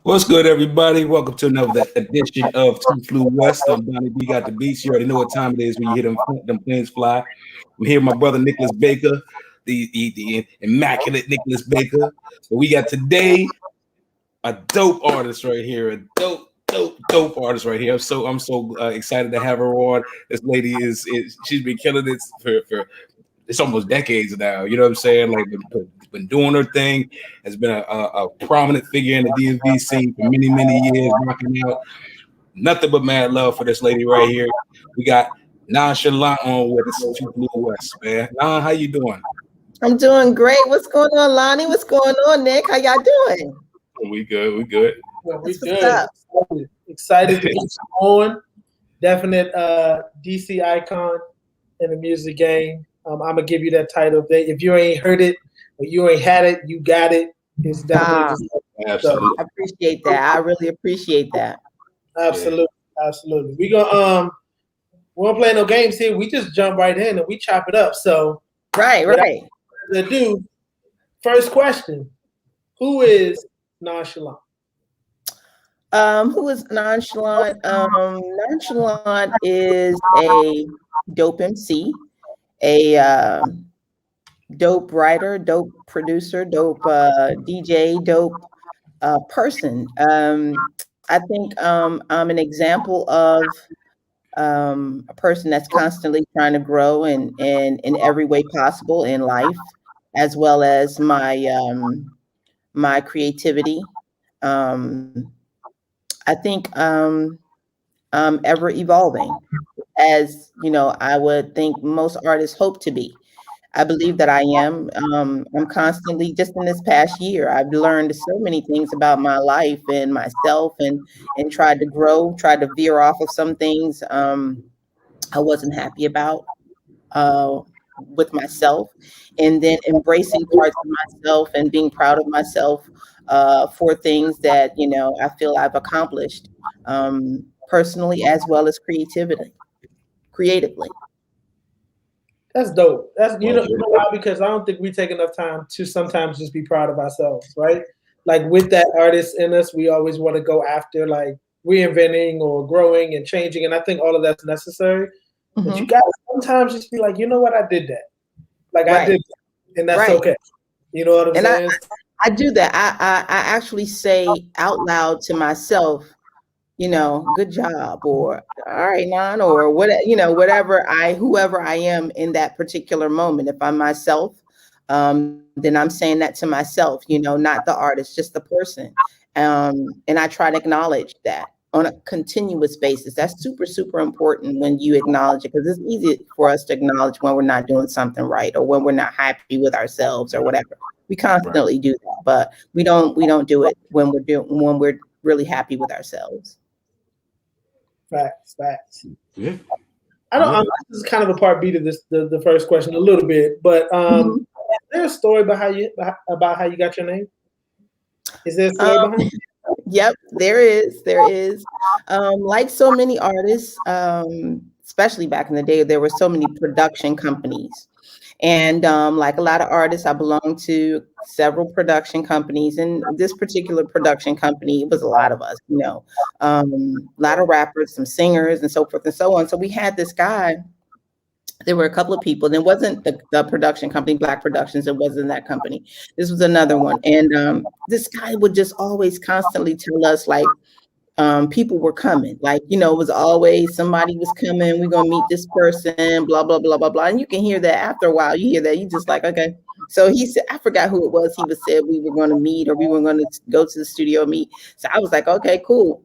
What's good, everybody? Welcome to another edition of Two Flew West. I'm Donnie B.GotDaBeats. You already know what time it is when you hear them planes fly. I'm here with my brother Nicholas Baker, the immaculate Nicholas Baker. But we got today a dope artist right here, a dope artist right here. I'm so excited to have her on. This lady is she's been killing this for it's almost decades now. You know what I'm saying? Like been doing her thing, has been a prominent figure in the DMV scene for many years, rocking out. Nothing but mad love for this lady right here. We got Nonchalant on with us, Two Flew West, man. Nah, how you doing? I'm doing great. What's going on, Lonnie? What's going on, Nick? How y'all doing? We good. Well, we good. Excited to get on. Definite DC icon in the music game. I'm gonna give you that title. If you ain't heard it or you ain't had it, you got it. It's definitely absolutely. I appreciate that. I really appreciate that. Absolutely. We gonna play no games here. We just jump right in and we chop it up. So right. To do first question: who is Nonchalant? Who is Nonchalant? Nonchalant is a dope MC, a dope writer, dope producer, dope DJ, dope person. I think I'm an example of a person that's constantly trying to grow in every way possible in life, as well as my creativity. I think I'm ever evolving, as you know, I would think most artists hope to be. I believe that I am. I'm constantly, just in this past year, I've learned so many things about my life and myself, and tried to grow, tried to veer off of some things I wasn't happy about with myself, and then embracing parts of myself and being proud of myself for things that, you know, I feel I've accomplished personally as well as creatively. That's dope. That's you know why? Because I don't think we take enough time to sometimes just be proud of ourselves, right? Like with that artist in us, we always want to go after like reinventing or growing and changing, and I think all of that's necessary. Mm-hmm. But you gotta sometimes just be like, you know what, I did that. Like I did that, and that's okay. You know what I'm saying? I do that. I actually say out loud to myself, you know, good job, or all right, Non, or what, you know, whoever I am in that particular moment. If I'm myself, then I'm saying that to myself, you know, not the artist, just the person. And I try to acknowledge that on a continuous basis. That's super important when you acknowledge it, because it's easy for us to acknowledge when we're not doing something right or when we're not happy with ourselves or whatever. We constantly do that, but we don't do it when we're really happy with ourselves. Facts. Yeah. This is kind of a part B to this, the first question a little bit, but is there a story about how you got your name? Is there a story behind it? Yep, there is. Like so many artists, especially back in the day, there were so many production companies. And like a lot of artists, I belong to several production companies. And this particular production company, it was a lot of us, you know, a lot of rappers, some singers, and so forth and so on. So we had this guy There were a couple of people. And it wasn't the production company, Black Productions. It wasn't that company. This was another one. And this guy would just always constantly tell us, like, people were coming. Like, you know, it was always somebody was coming. We're going to meet this person, blah, blah, blah, blah, blah. And you can hear that after a while. You hear that. You just like, okay. So he said, I forgot who it was. He was said we were going to meet, or we were going to go to the studio meet. So I was like, okay, cool.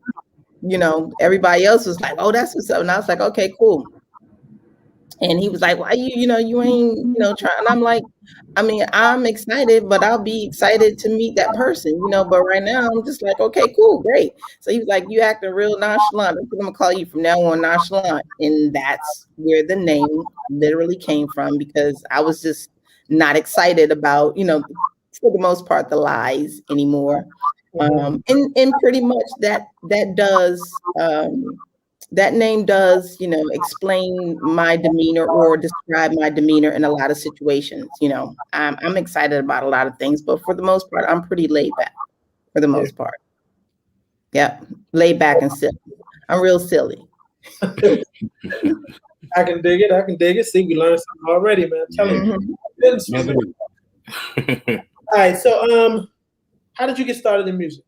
You know, everybody else was like, oh, that's what's up. And I was like, okay, cool. And he was like, why you ain't, trying. And I'm like, I mean, I'm excited, but I'll be excited to meet that person, but right now I'm just like, okay, cool, great. So he was like, you acting real nonchalant. I'm going to call you from now on Nonchalant. And that's where the name literally came from, because I was just not excited about, for the most part, the lies anymore. And pretty much that name does, explain my demeanor or describe my demeanor in a lot of situations. I'm excited about a lot of things, but for the most part, I'm pretty laid back for the most part. Yeah, laid back and silly. I'm real silly. I can dig it. See, we learned something already, man. Tell me. All right, so how did you get started in music?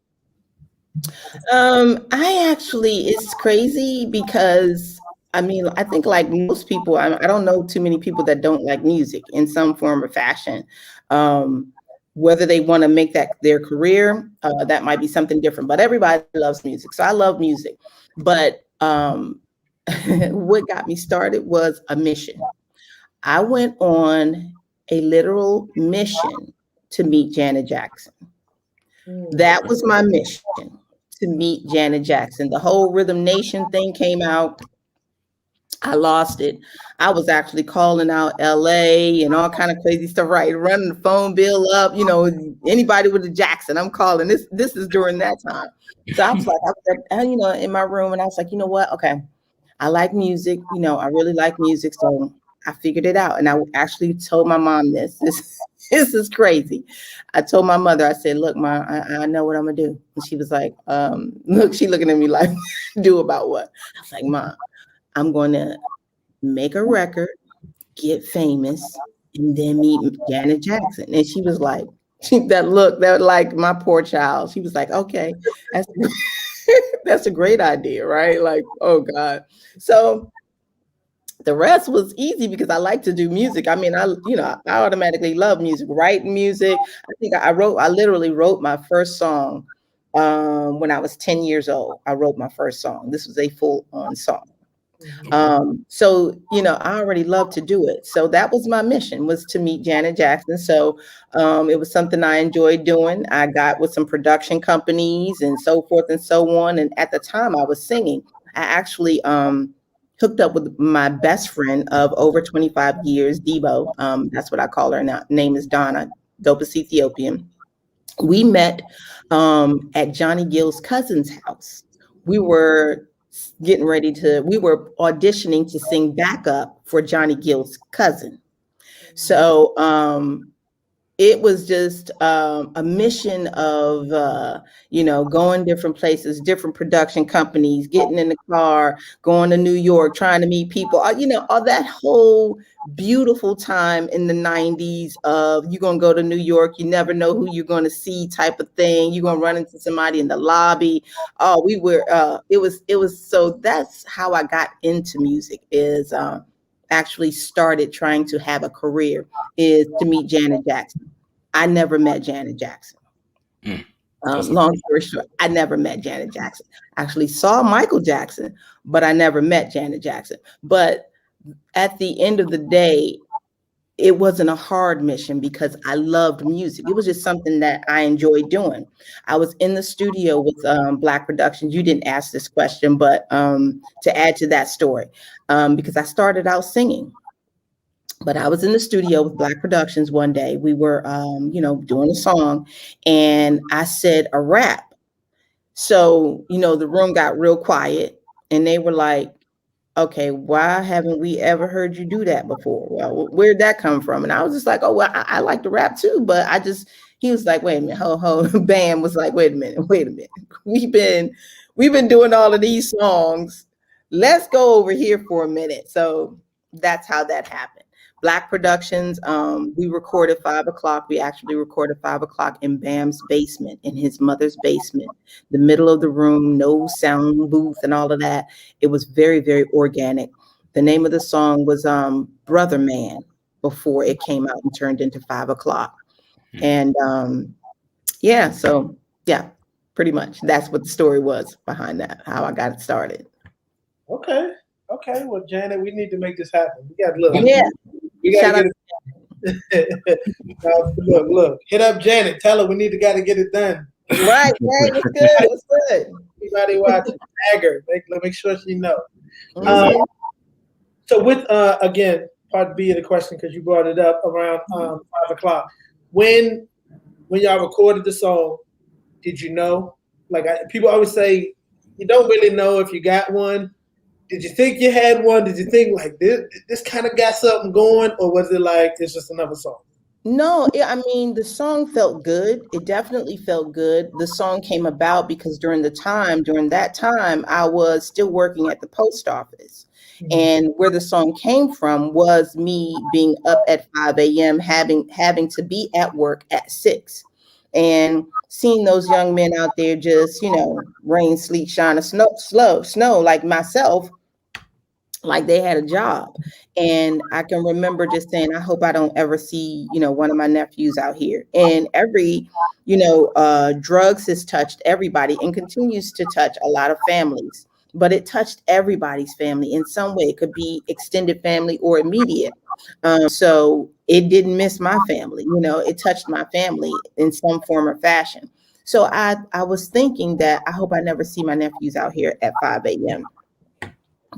It's crazy because I think like most people, I don't know too many people that don't like music in some form or fashion. Whether they want to make that their career, that might be something different, but everybody loves music. So I love music. But what got me started was a mission. I went on a literal mission to meet Janet Jackson. That was my mission, to meet Janet Jackson. The whole Rhythm Nation thing came out. I lost it. I was actually calling out LA and all kind of crazy stuff, right? Running the phone bill up, anybody with a Jackson, I'm calling. This is during that time. So I was like, in my room, and I was like, you know what? Okay, I like music. I really like music. So I figured it out. And I actually told my mom this. This is crazy. I told my mother, I said, look, Ma, I know what I'm going to do. And she was like, look, she looking at me like, do about what? I was like, Mom, I'm going to make a record, get famous, and then meet Janet Jackson. And she was like, that like my poor child. She was like, okay, that's a great idea, right? Like, oh God. So the rest was easy because I like to do music. I mean, I automatically love music, writing music. I think I literally wrote my first song when I was 10 years old. I wrote my first song. This was a full-on song. So, I already love to do it. So that was my mission, was to meet Janet Jackson. So it was something I enjoyed doing. I got with some production companies and so forth and so on. And at the time I was singing, I actually hooked up with my best friend of over 25 years, Debo. That's what I call her now. Name is Donna, dopest Ethiopian. We met at Johnny Gill's cousin's house. We were auditioning to sing backup for Johnny Gill's cousin. So it was just a mission of, going different places, different production companies, getting in the car, going to New York, trying to meet people, all that whole beautiful time in the 90s of you're going to go to New York, you never know who you're going to see type of thing. You're going to run into somebody in the lobby. Oh, it was, so that's how I got into music, is actually started trying to have a career, is to meet Janet Jackson. I never met Janet Jackson. Long story short, I never met Janet Jackson. I actually saw Michael Jackson, but I never met Janet Jackson. But at the end of the day, it wasn't a hard mission because I loved music. It was just something that I enjoyed doing. I was in the studio with Black Productions. You didn't ask this question, but to add to that story, because I started out singing. But I was in the studio with Black Productions one day. We were, doing a song, and I said a rap. So, the room got real quiet, and they were like, okay, why haven't we ever heard you do that before? Well, where'd that come from? And I was just like, oh, well, I like to rap too, but he was like, wait a minute, Bam was like, wait a minute. We've been doing all of these songs. Let's go over here for a minute. So that's how that happened. Black Productions, we recorded 5 o'clock. We actually recorded 5 o'clock in Bam's basement, in his mother's basement, the middle of the room, no sound booth and all of that. It was very, very organic. The name of the song was Brother Man before it came out and turned into 5 o'clock. And yeah, so yeah, pretty much that's what the story was behind that, how I got it started. Okay. Well, Janet, we need to make this happen. We got to look. Yeah. We got to get it. Look. Hit up Janet. Tell her we need to get it done. Right. What's good? What's good? Anybody watching, tag her. Make sure she know. Mm-hmm. So with again, part B of the question, because you brought it up around 5 o'clock. When y'all recorded the song, did you know? Like people always say, you don't really know if you got one. Did you think you had one? Did you think like this kind of got something going, or was it like it's just another song? No, I mean, the song felt good. It definitely felt good. The song came about because during that time, I was still working at the post office. Mm-hmm. And where the song came from was me being up at 5 a.m., having to be at work at 6. And seeing those young men out there just, rain, sleet, shine, or snow, like myself, like they had a job. And I can remember just saying, I hope I don't ever see, one of my nephews out here. And every, drugs has touched everybody and continues to touch a lot of families, but it touched everybody's family in some way. It could be extended family or immediate. So it didn't miss my family, it touched my family in some form or fashion. So I was thinking that I hope I never see my nephews out here at 5 a.m.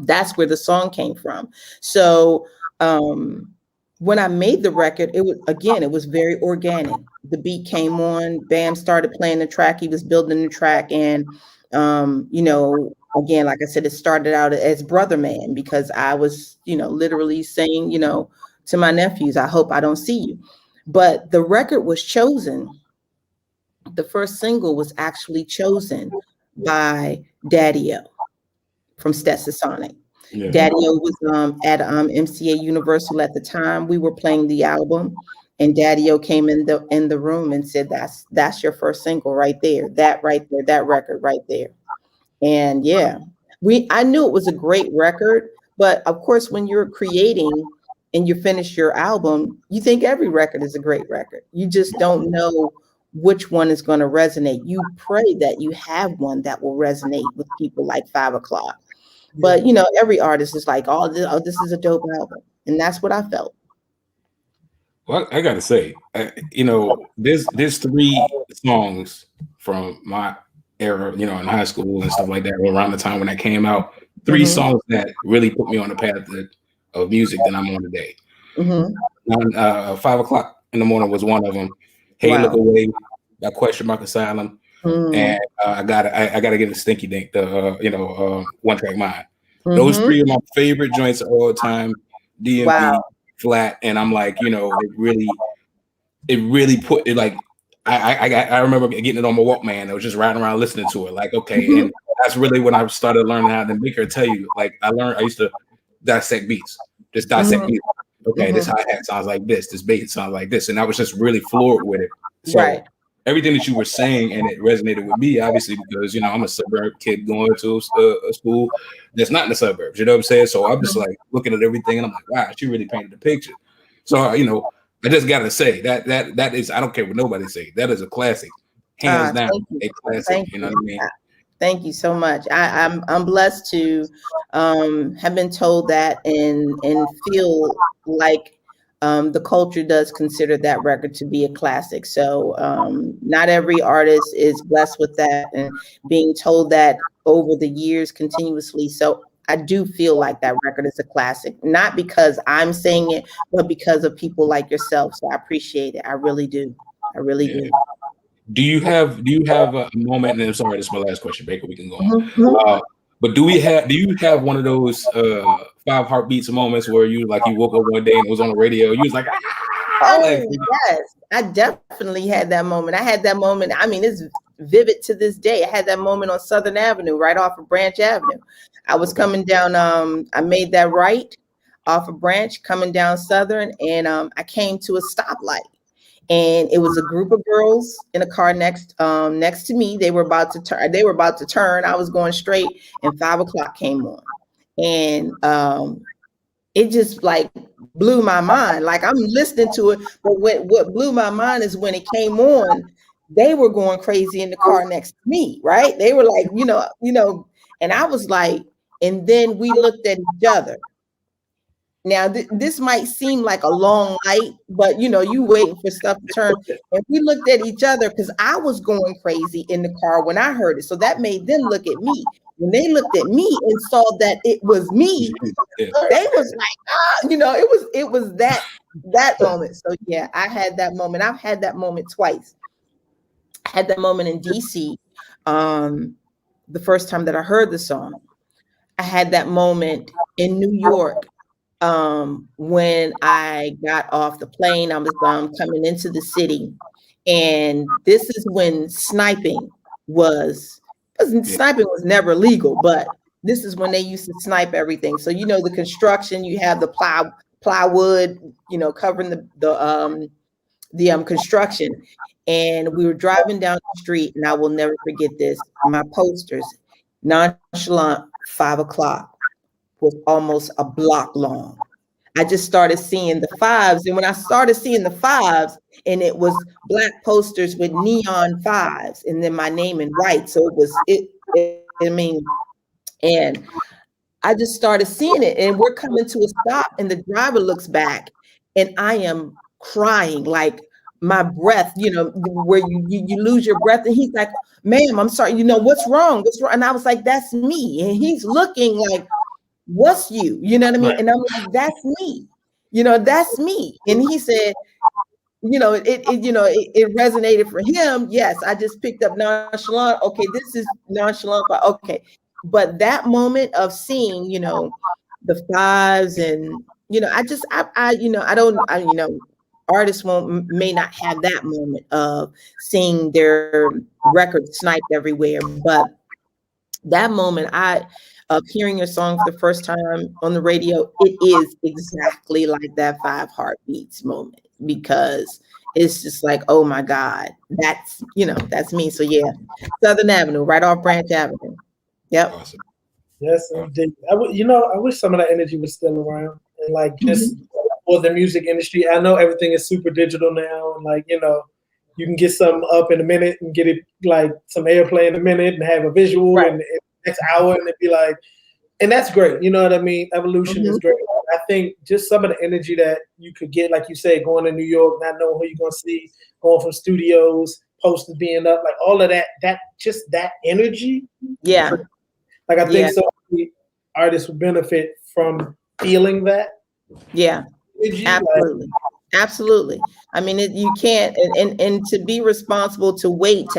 That's where the song came from. So when I made the record, it was very organic. The beat came on, Bam started playing the track. He was building the track. And, again, like I said, it started out as Brother Man because I was, literally saying, to my nephews, I hope I don't see you. But the record was chosen. The first single was actually chosen by Daddy-O from Stetsasonic. Yeah. Daddy-O was at MCA Universal at the time. We were playing the album, and Daddy-O came in the room and said, "That's your first single right there. That right there, that record right there." And yeah, I knew it was a great record, but of course, when you're creating and you finish your album, you think every record is a great record. You just don't know which one is going to resonate. You pray that you have one that will resonate with people like 5 o'clock. But, every artist is like, oh, this is a dope album. And that's what I felt. Well, I got to say, there's 3 songs from my era, in high school and stuff like that, around the time when that came out. 3 mm-hmm. songs that really put me on the path of music that I'm on today. Mm-hmm. 5 o'clock in the morning was one of them. Hey, wow. Look Away, that Question Mark Asylum. And I gotta get a Stinky Dink, the One Track Mind. Mm-hmm. Those 3 are my favorite joints of all time. DMV, wow. Flat, and I'm like, it really put it like I remember getting it on my Walkman. I was just riding around listening to it. Like, okay, and that's really when I started learning how to make her tell you. Like, I used to dissect beats, just dissect beats. Okay, this hi-hat sounds like this bass sounds like this, and I was just really floored with it. So. Right. Everything that you were saying, and it resonated with me, obviously, because, I'm a suburb kid going to a school that's not in the suburbs, you know what I'm saying? So I'm just like looking at everything and I'm like, wow, she really painted the picture. So, I just got to say that is, I don't care what nobody say, that is a classic, hands down, a classic, you know what I mean? Thank you so much. I'm blessed to have been told that and feel like the culture does consider that record to be a classic. So not every artist is blessed with that and being told that over the years continuously. So I do feel like that record is a classic, not because I'm saying it, but because of people like yourself. So I appreciate it. I really do. I really do. Do you have a moment? And I'm sorry, this is my last question, Baker. We can go on. Mm-hmm. But do you have one of those 5 heartbeats moments where you woke up one day and it was on the radio? You was like, ah! Yes, I definitely had that moment. I had that moment. I mean, it's vivid to this day. I had that moment on Southern Avenue, right off of Branch Avenue. I was coming down. I made that right. off a branch coming down Southern, and I came to a stoplight. And it was a group of girls in a car next to me. They were about to turn. I was going straight, and 5 o'clock came on, and it just like blew my mind. Like I'm listening to it, but what blew my mind is when it came on, they were going crazy in the car next to me. Right? They were like, and I was like, and then we looked at each other. Now, this might seem like a long light, but you waiting for stuff to turn. And we looked at each other because I was going crazy in the car when I heard it. So that made them look at me. When they looked at me and saw that it was me, they was like, it was that moment. So yeah, I had that moment. I've had that moment twice. I had that moment in DC, the first time that I heard the song. I had that moment in New York. When I got off the plane, I was coming into the city, and this is when sniping was never legal, but this is when they used to snipe everything. So the construction, you have the plywood, covering the construction, and we were driving down the street, and I will never forget this. My posters, Nonchalant, 5 o'clock. Was almost a block long. I just started seeing the 5s. And when I started seeing the 5s, and it was black posters with neon 5s, and then my name in white. So and I just started seeing it, and we're coming to a stop, and the driver looks back, and I am crying, like my breath, where you lose your breath. And he's like, ma'am, I'm sorry, what's wrong? What's wrong? And I was like, that's me. And he's looking like, what's you? You know what I mean? Right. And I'm like, that's me. That's me. And he said, it resonated for him. Yes, I just picked up Nonchalant. Okay, this is Nonchalant. Okay. But that moment of seeing, the 5s, and artists may not have that moment of seeing their record sniped everywhere, but that moment of hearing your song for the first time on the radio, it is exactly like that 5 Heartbeats moment, because it's just like, oh my God, that's me. So yeah, Southern Avenue, right off Branch Avenue. Yep. Awesome. Yes, indeed. I wish some of that energy was still around, and like just for the music industry. I know everything is super digital now, and you can get something up in a minute and get it like some airplay in a minute and have a visual, right, and next hour, and it'd be like, and that's great. You know what I mean? Evolution is great. I think just some of the energy that you could get, like you said, going to New York, not knowing who you're going to see, going from studios, posters being up, like all of that energy. Yeah. Like I think so many artists would benefit from feeling that. Yeah, energy. Absolutely. Absolutely. I mean, you can't, and to be responsible to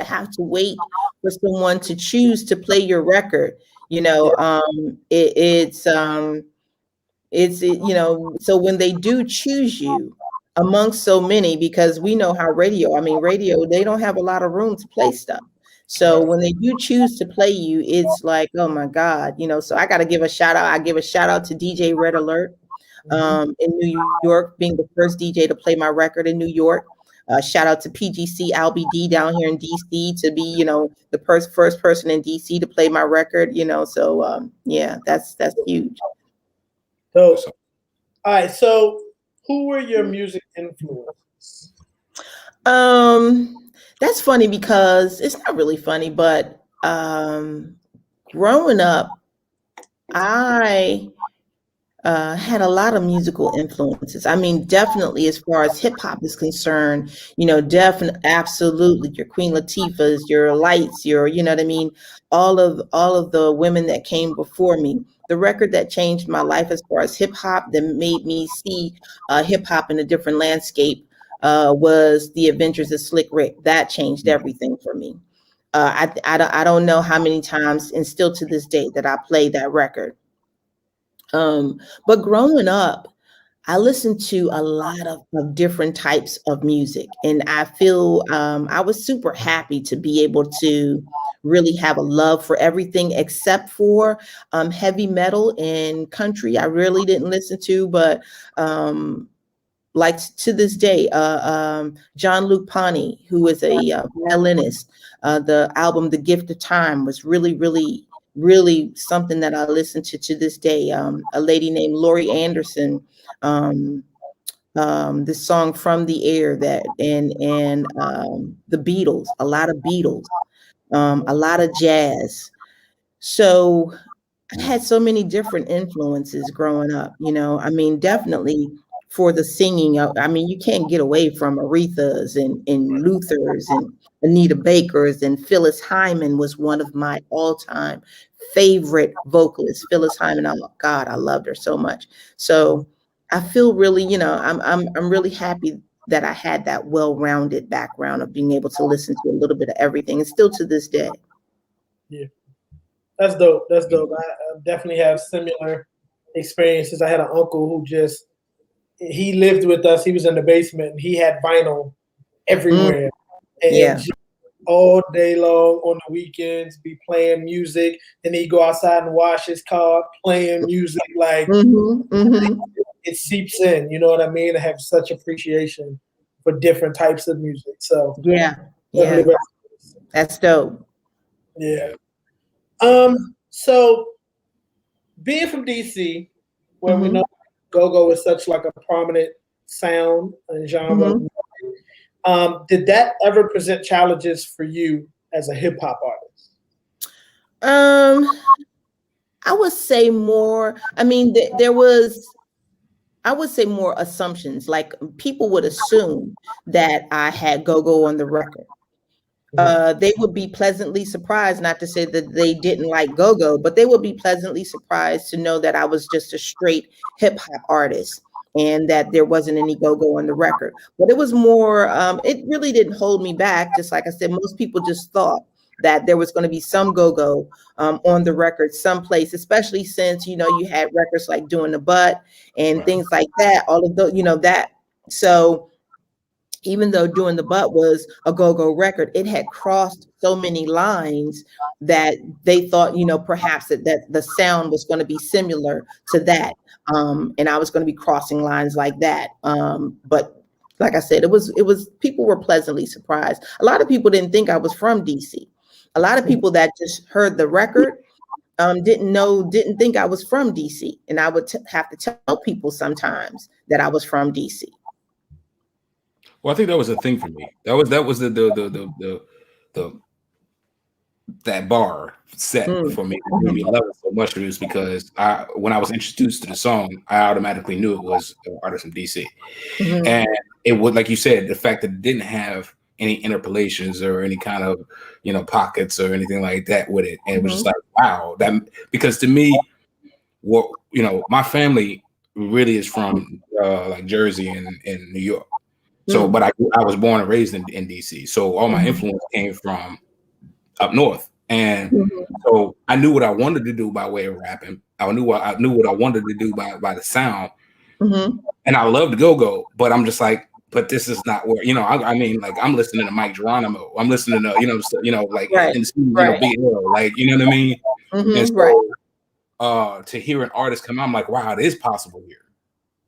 have to wait for someone to choose to play your record, so when they do choose you amongst so many, because we know how radio, they don't have a lot of room to play stuff. So when they do choose to play you, it's like, oh my God, so I got to give a shout out. I give a shout out to DJ Red Alert. In New York, being the first DJ to play my record in New York. Shout out to PGC LBD down here in DC to be, the first person in DC to play my record, so yeah, that's huge. So, all right. So who were your music influences? That's funny, because it's not really funny, but growing up, I had a lot of musical influences. Definitely as far as hip hop is concerned, definitely, absolutely, your Queen Latifahs, your Lights, your, all of the women that came before me. The record that changed my life as far as hip hop, that made me see hip hop in a different landscape, was The Adventures of Slick Rick. That changed everything for me. I don't know how many times, and still to this day, that I play that record. But growing up, I listened to a lot of different types of music, and I feel I was super happy to be able to really have a love for everything except for heavy metal and country. I really didn't listen to, but like to this day, John-Luc Ponty, who is a violinist, the album "The Gift of Time" was really, really, really something that I listen to this day. A lady named Laurie Anderson, this song "From the Air" that, and the Beatles, a lot of Beatles, a lot of jazz. So I had so many different influences growing up, you know. I mean, definitely for the singing. I mean, you can't get away from Aretha's and Luther's and Anita Baker's, and Phyllis Hyman was one of my all-time favorite vocalists. Phyllis Hyman, oh God, I loved her so much. So I feel really, you know, I'm really happy that I had that well-rounded background of being able to listen to a little bit of everything, and still to this day. Yeah. That's dope. That's dope. I definitely have similar experiences. I had an uncle who he lived with us. He was in the basement and he had vinyl everywhere. And just all day long on the weekends be playing music. And he'd go outside and wash his car playing music. Like it seeps in, you know what I mean? I have such appreciation for different types of music. So yeah. That's dope. Yeah. So being from DC, where we know go-go is such like a prominent sound and genre, did that ever present challenges for you as a hip hop artist? I would say more. I mean, there was, I would say more assumptions. Like people would assume that I had go-go on the record. They would be pleasantly surprised, not to say that they didn't like go-go, but they would be pleasantly surprised to know that I was just a straight hip hop artist and that there wasn't any go-go on the record. But it was more, it really didn't hold me back. Just like I said, most people just thought that there was going to be some go-go on the record someplace, especially since, you know, you had records like Doing the Butt and things like that, all of the, you know, that. So even though Doing the Butt was a go-go record, it had crossed so many lines that they thought, you know, perhaps that the sound was going to be similar to that. And I was going to be crossing lines like that. But like I said, it was people were pleasantly surprised. A lot of people didn't think I was from DC. A lot of people that just heard the record didn't think I was from DC. And I would have to tell people sometimes that I was from DC. Well, I think that was a thing for me. That was that bar set for me. It made me love it so much. It was because when I was introduced to the song, I automatically knew it was an artist from DC, and it would, like you said, the fact that it didn't have any interpolations or any kind of, you know, pockets or anything like that with it, and it was just like, wow, that, because to me, what, you know, my family really is from like Jersey and New York. So, but I was born and raised in DC. So all my influence came from up north. And so I knew what I wanted to do by way of rapping. I knew what I wanted to do by the sound. And I loved go-go, but I'm just like, but this is not where, you know, I mean, like, I'm listening to Mike Geronimo. I'm listening to, you know, like, in Big L, like, you know what I mean? And so to hear an artist come out, I'm like, wow, it is possible here.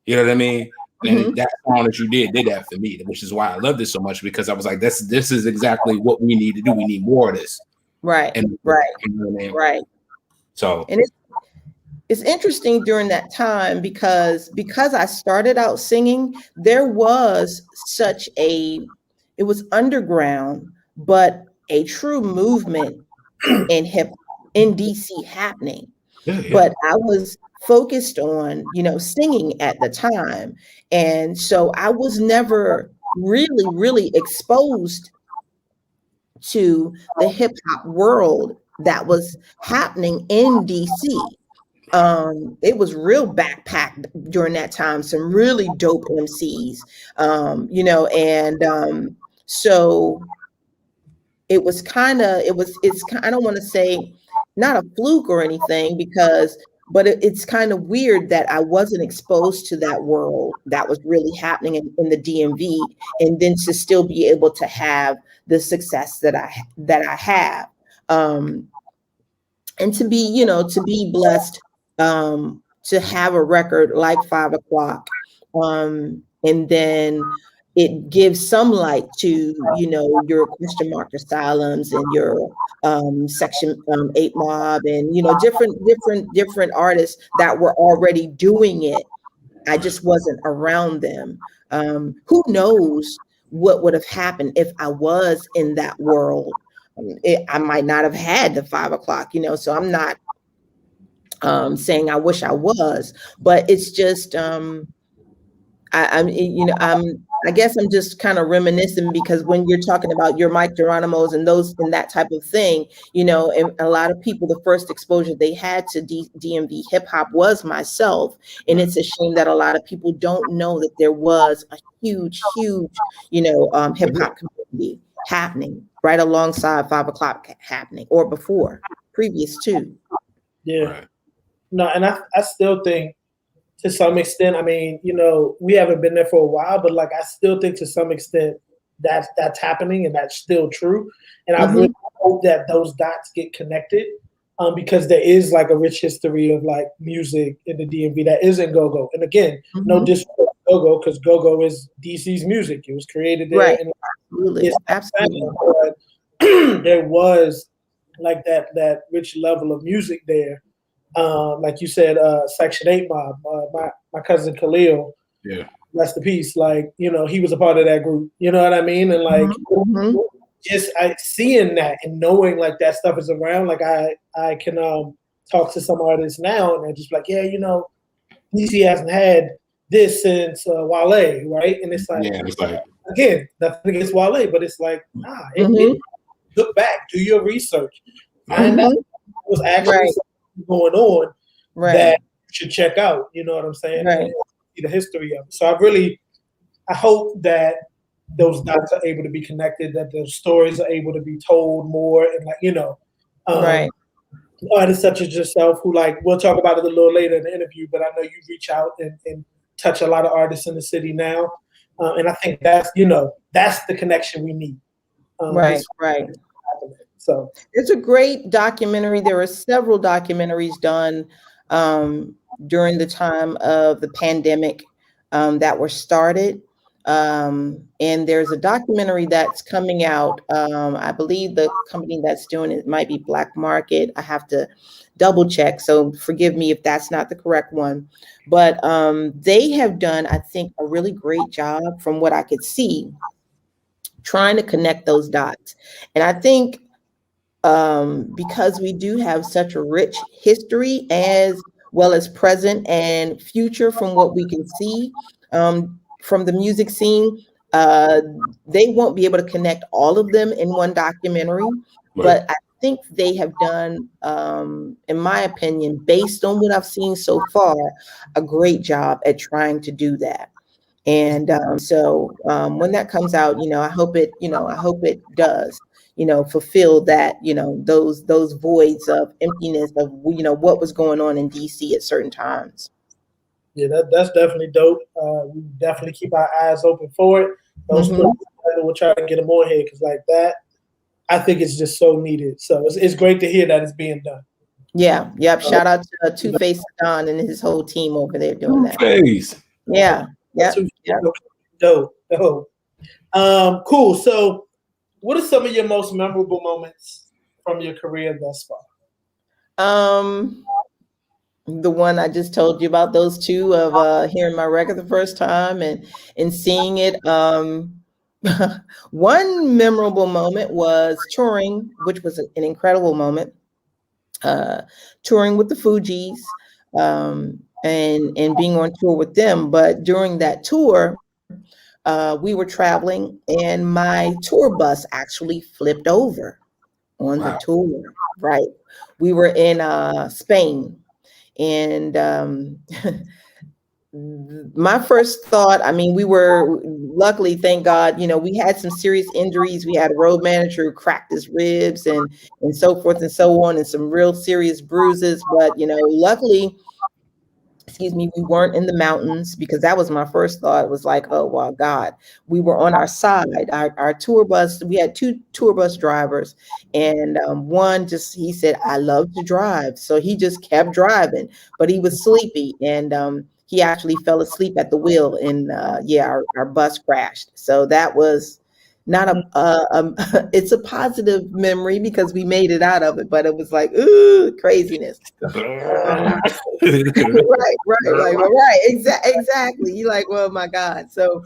You know what I mean? And that song that you did that for me, which is why I loved it so much, because I was like, this is exactly what we need to do. We need more of this. Right. And, you know what I mean? Right. So, and it's interesting during that time because I started out singing, there was it was underground, but a true movement in DC happening. But I was focused on, you know, singing at the time. And so I was never really exposed to the hip hop world that was happening in DC. It was real backpacked during that time, some really dope MCs, you know, and so it was I don't want to say not a fluke or anything, but it's kind of weird that I wasn't exposed to that world that was really happening in the DMV, and then to still be able to have the success that I have. Um, and to be, to be blessed, to have a record like 5 o'clock, and then it gives some light to, your question mark asylums and your section 8 mob, and different artists that were already doing it. I just wasn't around them. Who knows what would have happened if I was in that world? I might not have had the 5 o'clock, so I'm not saying I wish I was, but it's just I guess I'm just kind of reminiscing, because when you're talking about your Mike Geronimo's and those and that type of thing, and a lot of people, the first exposure they had to DMV hip hop was myself. And it's a shame that a lot of people don't know that there was a huge, hip hop community happening right alongside 5 o'clock happening, or before, previous to. Yeah. No, and I still think, to some extent, I mean, we haven't been there for a while, but like I still think to some extent that's happening, and that's still true. And I really hope that those dots get connected, because there is like a rich history of like music in the DMV that isn't go-go. And again, no disrespect to go-go, because go-go is DC's music. It was created there. Right. And Absolutely. Absolutely. but there was like that rich level of music there. Like you said, Section 8 mob, my cousin Khalil, rest in peace. Like, he was a part of that group, you know what I mean? And like, just seeing that and knowing like that stuff is around, like I can talk to some artists now, and they're just like, yeah, DC hasn't had this since Wale, right? And it's like, again, nothing against Wale, but it's like, look back, do your research, find out what was actually going on that you should check out. You know what I'm saying? And see the history of it. So I hope that those dots are able to be connected, that those stories are able to be told more, and like, artists such as yourself, who, like, we'll talk about it a little later in the interview, but I know you reach out and touch a lot of artists in the city now. And I think that's the connection we need. Right. So it's a great documentary. There were several documentaries done during the time of the pandemic that were started. And there's a documentary that's coming out. I believe the company that's doing it might be Black Market. I have to double check, so forgive me if that's not the correct one. But they have done, I think, a really great job, from what I could see, trying to connect those dots. And I think because we do have such a rich history, as well as present and future, from what we can see from the music scene, they won't be able to connect all of them in one documentary. But I think they have done, in my opinion, based on what I've seen so far, a great job at trying to do that. And so when that comes out, I hope it does, fulfill that, those voids of emptiness of, what was going on in DC at certain times. Yeah, that's definitely dope. We definitely keep our eyes open for it. Those we'll try to get them more here, because like that, I think it's just so needed. So it's great to hear that it's being done. Yeah. Yep. Shout out to Two-Face Don and his whole team over there doing that. Yeah. Yeah. Dope. Cool. So what are some of your most memorable moments from your career thus far? The one I just told you about, those two, of hearing my record the first time and seeing it. One memorable moment was touring, which was an incredible moment. Touring with the Fugees, and being on tour with them. But during that tour, we were traveling, and my tour bus actually flipped over on the tour. Right, we were in Spain, and my first thought, we were luckily, thank God, we had some serious injuries. We had a road manager who cracked his ribs and so forth and so on, and some real serious bruises. But luckily, excuse me, we weren't in the mountains, because that was my first thought. It was like, oh, wow, God. We were on our side. Our tour bus, we had 2 tour bus drivers, and one just, he said, I love to drive. So he just kept driving, but he was sleepy, and he actually fell asleep at the wheel, and our bus crashed. So that was not it's a positive memory because we made it out of it, but it was like, ooh, craziness. Right. Exactly. You're like, well, my God. So,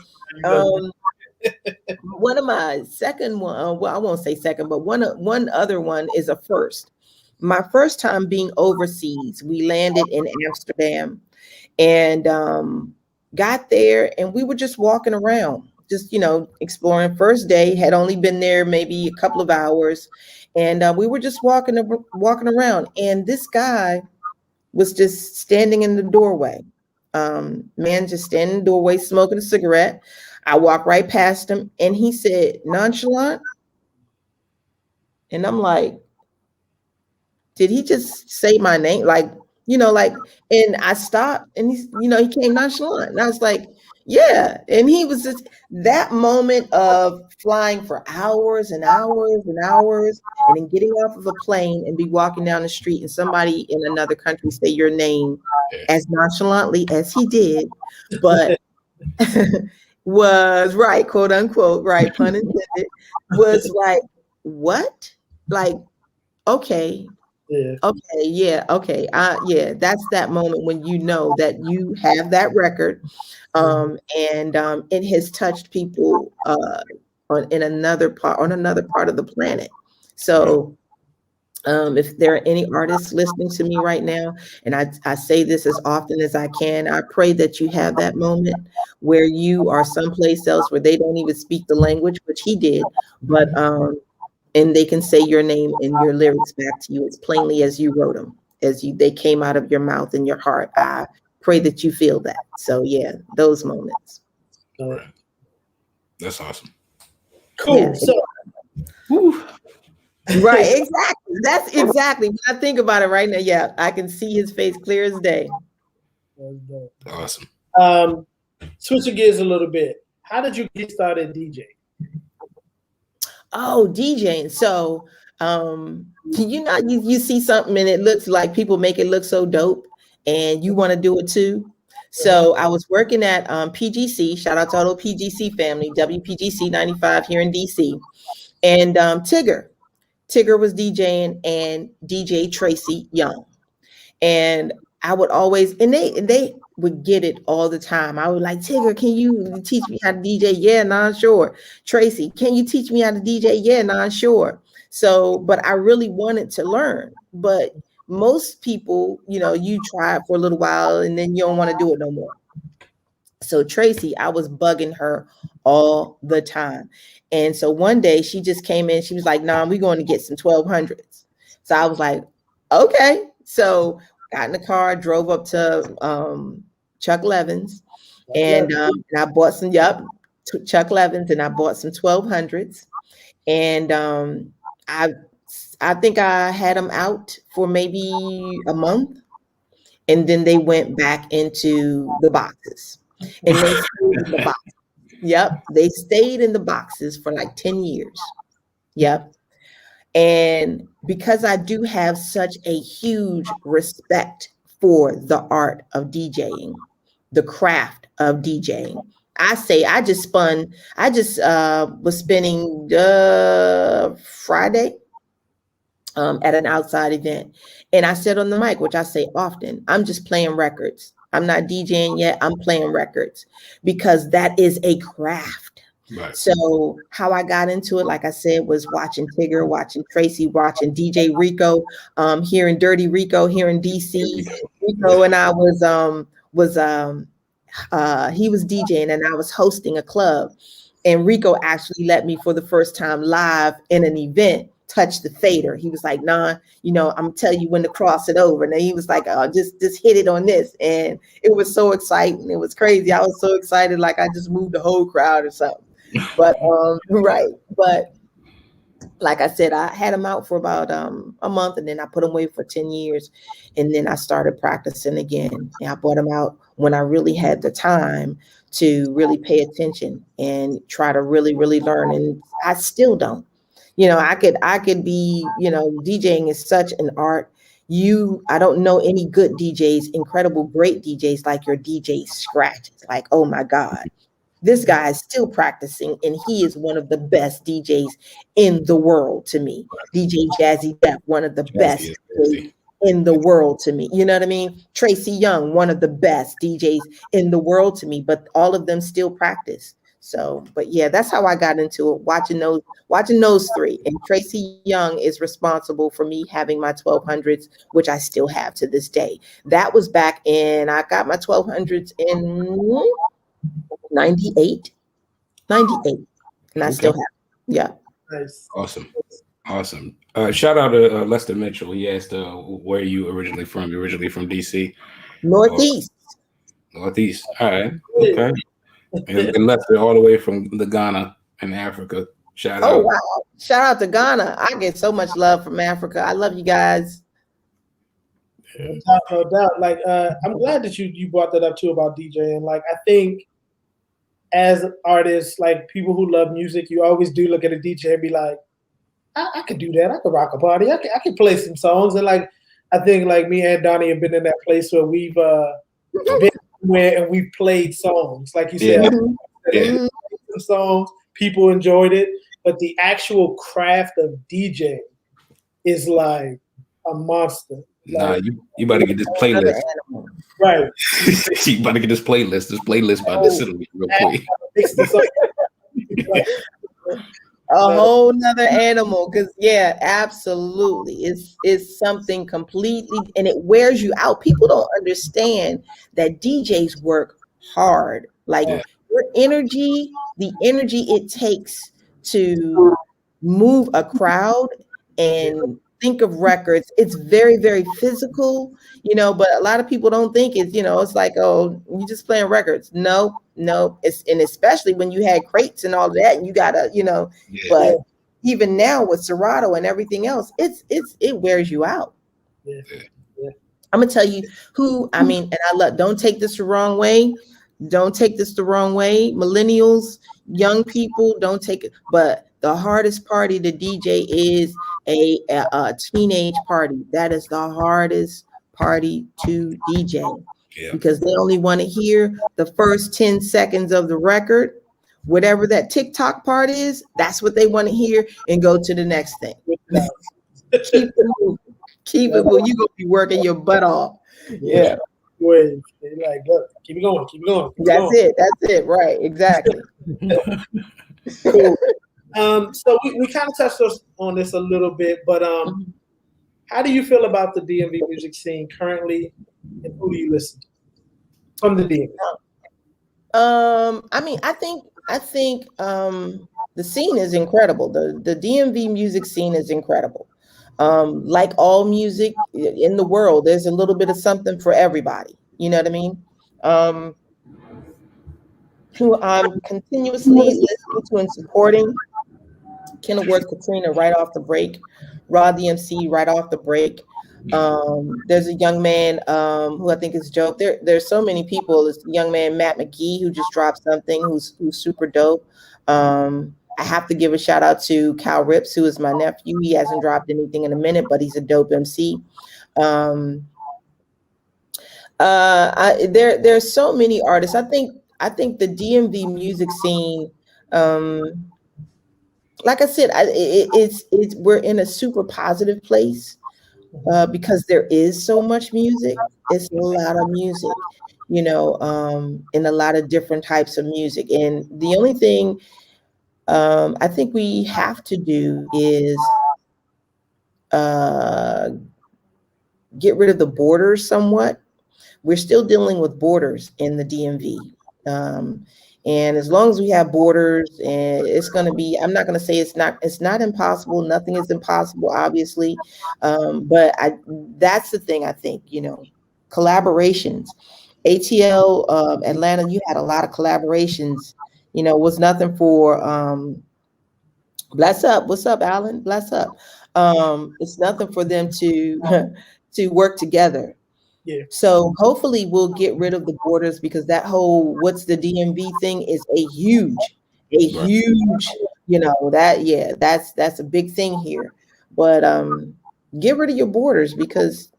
one of my second one, well, I won't say second, but one other one is a first. My first time being overseas, we landed in Amsterdam, and got there, and we were just walking around, just exploring. First day, had only been there maybe a couple of hours, and we were just walking around, and this guy was just standing in the doorway. Man just standing in the doorway smoking a cigarette. I walked right past him, and he said, "Nonchalant," and I'm like, did he just say my name? And I stopped, and he came, "Nonchalant." And I was like, yeah. And he was just, that moment of flying for hours and hours and hours, and then getting off of a plane and be walking down the street, and somebody in another country say your name as nonchalantly as he did, but was right, quote unquote, right, pun intended, was like, what? Like, okay. Yeah. Okay, yeah, okay. That's that moment when you know that you have that record, and it has touched people on another part of the planet. So if there are any artists listening to me right now, and I say this as often as I can, I pray that you have that moment where you are someplace else where they don't even speak the language, which he did, but and they can say your name and your lyrics back to you as plainly as you wrote them, they came out of your mouth and your heart. I pray that you feel that. So yeah, those moments. Right. That's awesome. Cool. Yeah. So, right, exactly. That's exactly when I think about it right now. Yeah, I can see his face clear as day. Awesome. Switching gears a little bit. How did you get started DJing? Oh, DJing. So, you see something and it looks like people make it look so dope, and you want to do it too. So I was working at PGC. Shout out to all the PGC family, WPGC 95 here in DC, and Tigger was DJing, and DJ Tracy Young, and I would always, and they would get it all the time. I would like, Tigger, can you teach me how to DJ? Yeah, sure. Tracy, can you teach me how to DJ? Yeah, sure. So, but I really wanted to learn. But most people, you try it for a little while and then you don't want to do it no more. So Tracy, I was bugging her all the time. And so one day she just came in, she was like, "Nah, we're going to get some 1200s. So I was like, okay. So got in the car, drove up to Chuck Levin's, and I bought some, Chuck Levin's, and I bought some 1200s. And I think I had them out for maybe a month, and then they went back into the boxes, and they stayed in the boxes. Yep, they stayed in the boxes for like 10 years. Yep. And because I do have such a huge respect for the art of DJing, the craft of DJing, I just was spinning Friday at an outside event. And I said on the mic, which I say often, I'm just playing records. I'm not DJing yet. I'm playing records, because that is a craft. Right. So how I got into it, like I said, was watching Tigger, watching Tracy, watching DJ Rico, here in Dirty Rico, here in DC. Rico and I he was DJing and I was hosting a club, and Rico actually let me, for the first time live in an event, touch the fader. He was like, "Nah, I'm gonna tell you when to cross it over." And then he was like, just hit it on this. And it was so exciting. It was crazy. I was so excited, like I just moved the whole crowd or something. But right. But like I said, I had them out for about a month, and then I put them away for 10 years. And then I started practicing again. And I brought them out when I really had the time to really pay attention and try to really, really learn. And I still don't. I could be, DJing is such an art. I don't know any good DJs, incredible, great DJs like your DJ Scratch. It's like, oh my God. This guy is still practicing, and he is one of the best DJs in the world to me. DJ Jazzy Jeff, one of the best DJs in the world to me. You know what I mean? Tracy Young, one of the best DJs in the world to me, but all of them still practice. So, but yeah, that's how I got into it, watching those three. And Tracy Young is responsible for me having my 1200s, which I still have to this day. That was back in, I got my 1200s in 98, and I still have it. Yeah. Nice. Awesome. Shout out to Lester Mitchell. He asked, where are you originally from? You're originally from DC? Northeast. Northeast. All right. Okay. And Lester all the way from the Ghana in Africa. Shout out. Wow. Shout out to Ghana. I get so much love from Africa. I love you guys. No doubt. Like, I'm glad that you brought that up too about DJing. Like, I think as artists, like people who love music, you always do look at a DJ and be like, I could do that. I could rock a party. I could play some songs. And like, I think like me and Donnie have been in that place where we've been where and we've played songs. Like you said, some songs, people enjoyed it, but the actual craft of DJ is like a monster. Nah, you better get this playlist. Right. You better get this playlist. This playlist about to sit on me real quick. A whole nother animal, because yeah, absolutely. It's something completely, and it wears you out. People don't understand that DJs work hard. Like your energy, the energy it takes to move a crowd and think of records, it's very, very physical, but a lot of people don't think it's, it's like, oh, you just playing records. No, and especially when you had crates and all of that, and you gotta, but even now with Serato and everything else, it wears you out. Yeah. I'm gonna tell you and don't take this the wrong way. Don't take this the wrong way. Millennials, young people, don't take it. But the hardest party to DJ is a teenage party. That is the hardest party to DJ because they only want to hear the first 10 seconds of the record. Whatever that TikTok part is, that's what they want to hear, and go to the next thing. Keep it moving. Keep it moving. You're going to be working your butt off. Yeah. Wait, like, look, keep it going. That's it. Right. Exactly. Cool. So we kind of touched on this a little bit, but how do you feel about the DMV music scene currently, and who do you listen to from the DMV? I think the scene is incredible. The DMV music scene is incredible. Like all music in the world, there's a little bit of something for everybody. You know what I mean? Who I'm continuously listening to and supporting. Kenilworth Katrina right off the break, Rod DMC right off the break. There's a young man who I think is dope. There's so many people. This young man Matt McGee who just dropped something who's super dope. I have to give a shout out to Cal Rips, who is my nephew. He hasn't dropped anything in a minute, but he's a dope MC. There's so many artists. I think the DMV music scene. Like I said, we're in a super positive place because there is so much music. It's a lot of music, and a lot of different types of music. And the only thing I think we have to do is get rid of the borders somewhat. We're still dealing with borders in the DMV. And as long as we have borders, and it's going to be, I'm not going to say it's not impossible. Nothing is impossible, obviously. But that's the thing, I think, collaborations. ATL, Atlanta, you had a lot of collaborations, was nothing for, Bless up. What's up, Alan? Bless up. It's nothing for them to to work together. Yeah, So hopefully we'll get rid of the borders, because that whole what's the DMV thing is a Right. huge, that, yeah, that's a big thing here. But get rid of your borders, because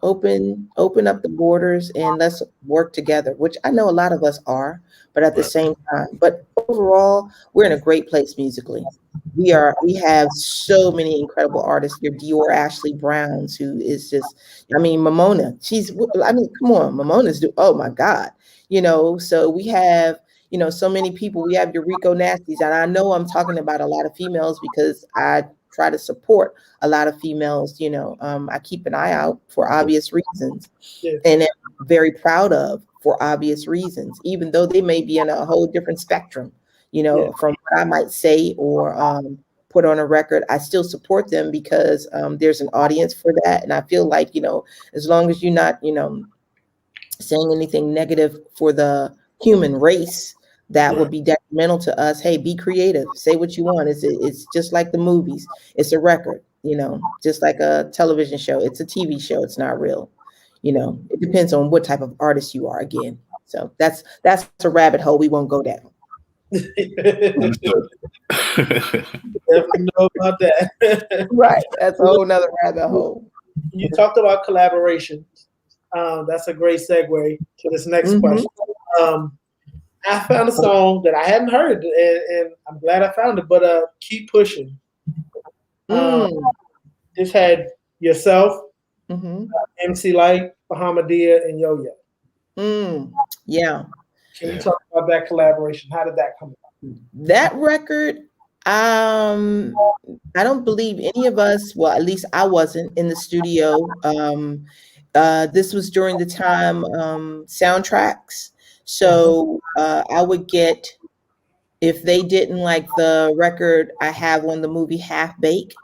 open up the borders and let's work together, which I know a lot of us are, but at the Right. same time, but overall, we're in a great place musically. We have so many incredible artists. Your Dior Ashley Browns, who is just, I mean, Mamona, come on, oh my God. So we have, so many people. We have your Rico Nasties, and I know I'm talking about a lot of females because I try to support a lot of females. I keep an eye out for obvious reasons, yeah, and I'm very proud of for obvious reasons, even though they may be in a whole different spectrum, yeah, from what I might say or put on a record. I still support them because there's an audience for that. And I feel like, as long as you're not, saying anything negative for the human race that Right. would be detrimental to us, hey, be creative, say what you want. It's just like the movies. It's a record, just like a television show. It's a TV show. It's not real. It depends on what type of artist you are again. So that's a rabbit hole we won't go down. Understood. definitely know about that. Right. That's a whole nother rabbit hole. You talked about collaboration. That's a great segue to this next Mhm. question. I found a song that I hadn't heard, and I'm glad I found it. But "Keep Pushing." Mm. This had yourself, Mhm. MC Light, Bahamadia, and Yo Yo. Mm. Yeah. Can you talk about that collaboration? How did that come about? That record, I don't believe any of us, well, at least I wasn't in the studio. This was during the time soundtracks. So I would get, if they didn't like the record I have on the movie Half Baked,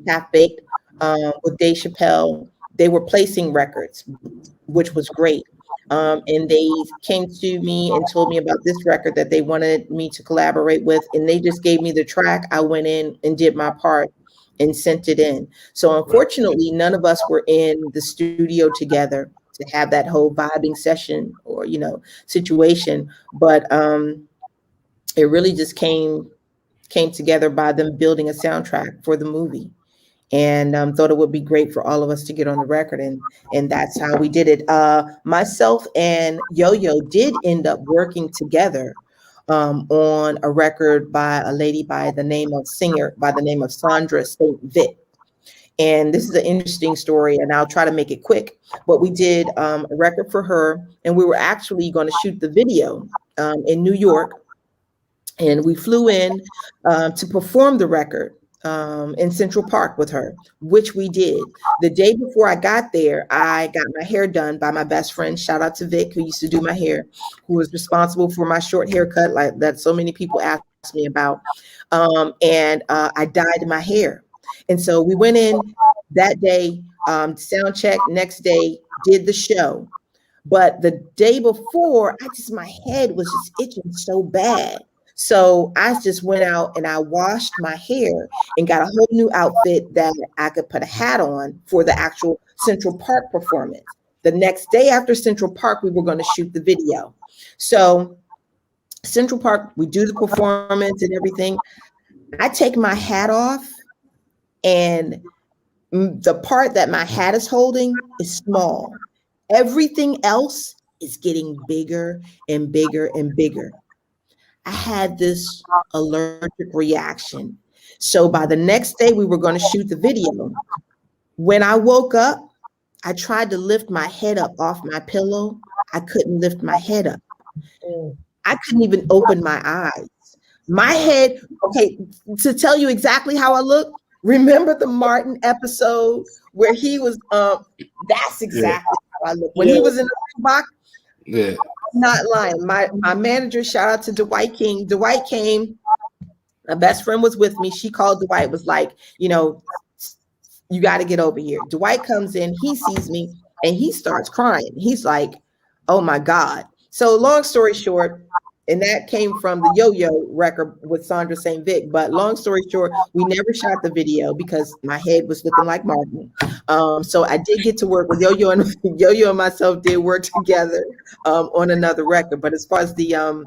with Dave Chappelle, they were placing records, which was great. And they came to me and told me about this record that they wanted me to collaborate with, and they just gave me the track. I went in and did my part and sent it in. So unfortunately, none of us were in the studio together to have that whole vibing session or situation. But it really just came together by them building a soundtrack for the movie, and thought it would be great for all of us to get on the record, and that's how we did it. Myself and Yo-Yo did end up working together on a record by a lady by the name of Sandra St. Vic. And this is an interesting story, and I'll try to make it quick. But we did a record for her, and we were actually going to shoot the video in New York, and we flew in to perform the record in Central Park with her, which we did. The day before I got there, I got my hair done by my best friend. Shout out to Vic, who used to do my hair, who was responsible for my short haircut, like that so many people ask me about. And I dyed my hair. And so we went in that day, sound check, next day, did the show. But the day before, my head was just itching so bad. So I just went out and I washed my hair and got a whole new outfit that I could put a hat on for the actual Central Park performance. The next day after Central Park, we were going to shoot the video. So Central Park, we do the performance and everything. I take my hat off, and the part that my hat is holding is small. Everything else is getting bigger and bigger and bigger. I had this allergic reaction. So by the next day, we were going to shoot the video. When I woke up, I tried to lift my head up off my pillow. I couldn't lift my head up. I couldn't even open my eyes. My head, okay, to tell you exactly how I look, remember the Martin episode where he was, that's exactly how I look. When he was in the box, Yeah. I'm not lying. My manager, shout out to Dwight King. Dwight came, my best friend was with me. She called Dwight, was like, you got to get over here. Dwight comes in, he sees me, and he starts crying. He's like, oh my God. So long story short, And that came from the Yo-Yo record with Sandra St. Vic. But long story short, we never shot the video because my head was looking like Martin. So I did get to work with Yo-Yo, and Yo-Yo and myself did work together on another record. But as far as the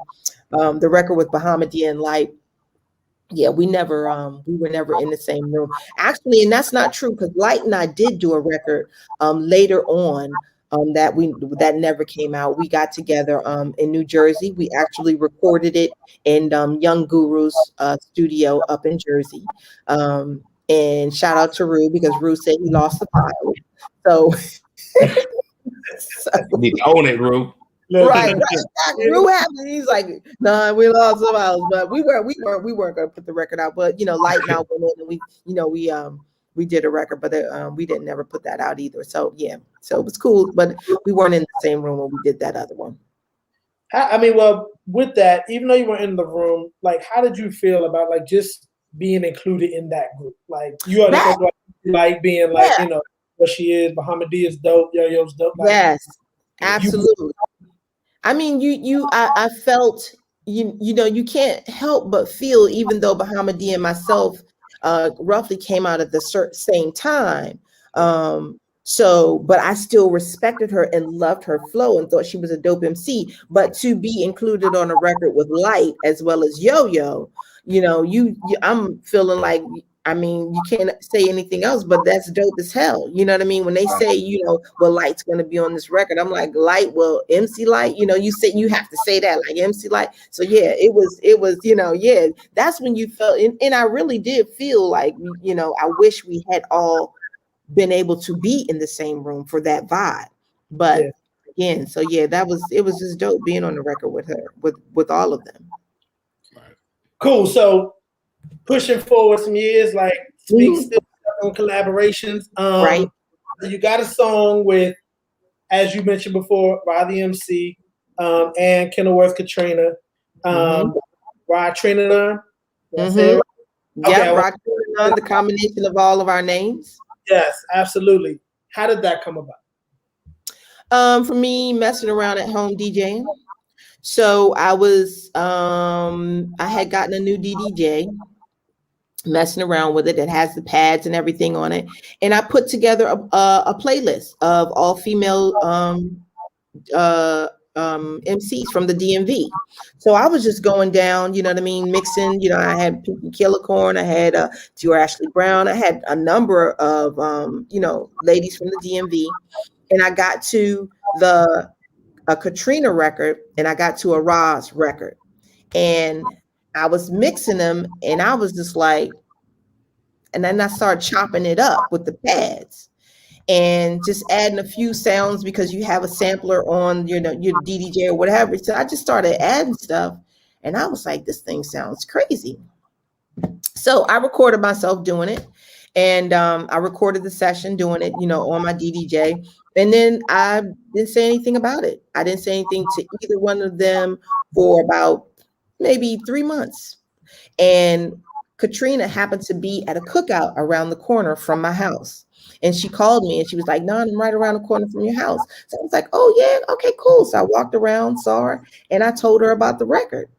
record with Bahamadia and Light, yeah, we were never in the same room. Actually, and that's not true because Light and I did do a record later on. That never came out. We got together in New Jersey. We actually recorded it in Young Guru's studio up in Jersey. And shout out to Rue because Rue said he lost the file. So, You need to own it, Rue. right. Rue happened. He's like, nah, we lost the files, but we weren't gonna put the record out. But Light and I went in and we did a record, but we didn't never put that out either. So yeah, so it was cool, but we weren't in the same room when we did that other one. I mean, well, with that, even though you weren't in the room, like, how did you feel about like just being included in that group? Like, you already talked about like being like, what she is. Bahamadia is dope. Yo-Yo's dope. Like, yes, absolutely. I mean, I felt you can't help but feel, even though Bahamadia and myself roughly came out at the same time. But I still respected her and loved her flow and thought she was a dope MC. But to be included on a record with Light as well as Yo-Yo, I'm feeling like, I mean, you can't say anything else, but that's dope as hell. You know what I mean? When they say, well, Light's going to be on this record, I'm like, Light, well, MC Light, you say, you have to say that, like MC Light. So yeah, it was, yeah, that's when you felt, and I really did feel like, I wish we had all been able to be in the same room for that vibe. But again, so yeah, it was just dope being on the record with her, with all of them. Cool. So pushing forward some years, like still on collaborations. Right. You got a song with, as you mentioned before, Rod the MC, and Kenilworth Katrina. Rod Trina. Yeah, Rod Trina, the combination of all of our names. Yes, absolutely. How did that come about? For me, messing around at home DJing. So I was, I had gotten a new DDJ, messing around with it. It has the pads and everything on it. And I put together a playlist of all female MCs from the DMV. So I was just going down, mixing, I had Pinky Killicorn, I had Dior Ashley Brown, I had a number of, ladies from the DMV. And I got to a Katrina record and I got to a Roz record. And I was mixing them and I was just like, and then I started chopping it up with the pads and just adding a few sounds because you have a sampler on, your DDJ or whatever. So I just started adding stuff and I was like, this thing sounds crazy. So I recorded myself doing it and I recorded the session doing it, on my DDJ. And then I didn't say anything about it. I didn't say anything to either one of them for about maybe 3 months. And Katrina happened to be at a cookout around the corner from my house. And she called me and she was like, no, I'm right around the corner from your house. So I was like, oh yeah, okay, cool. So I walked around, saw her, and I told her about the record.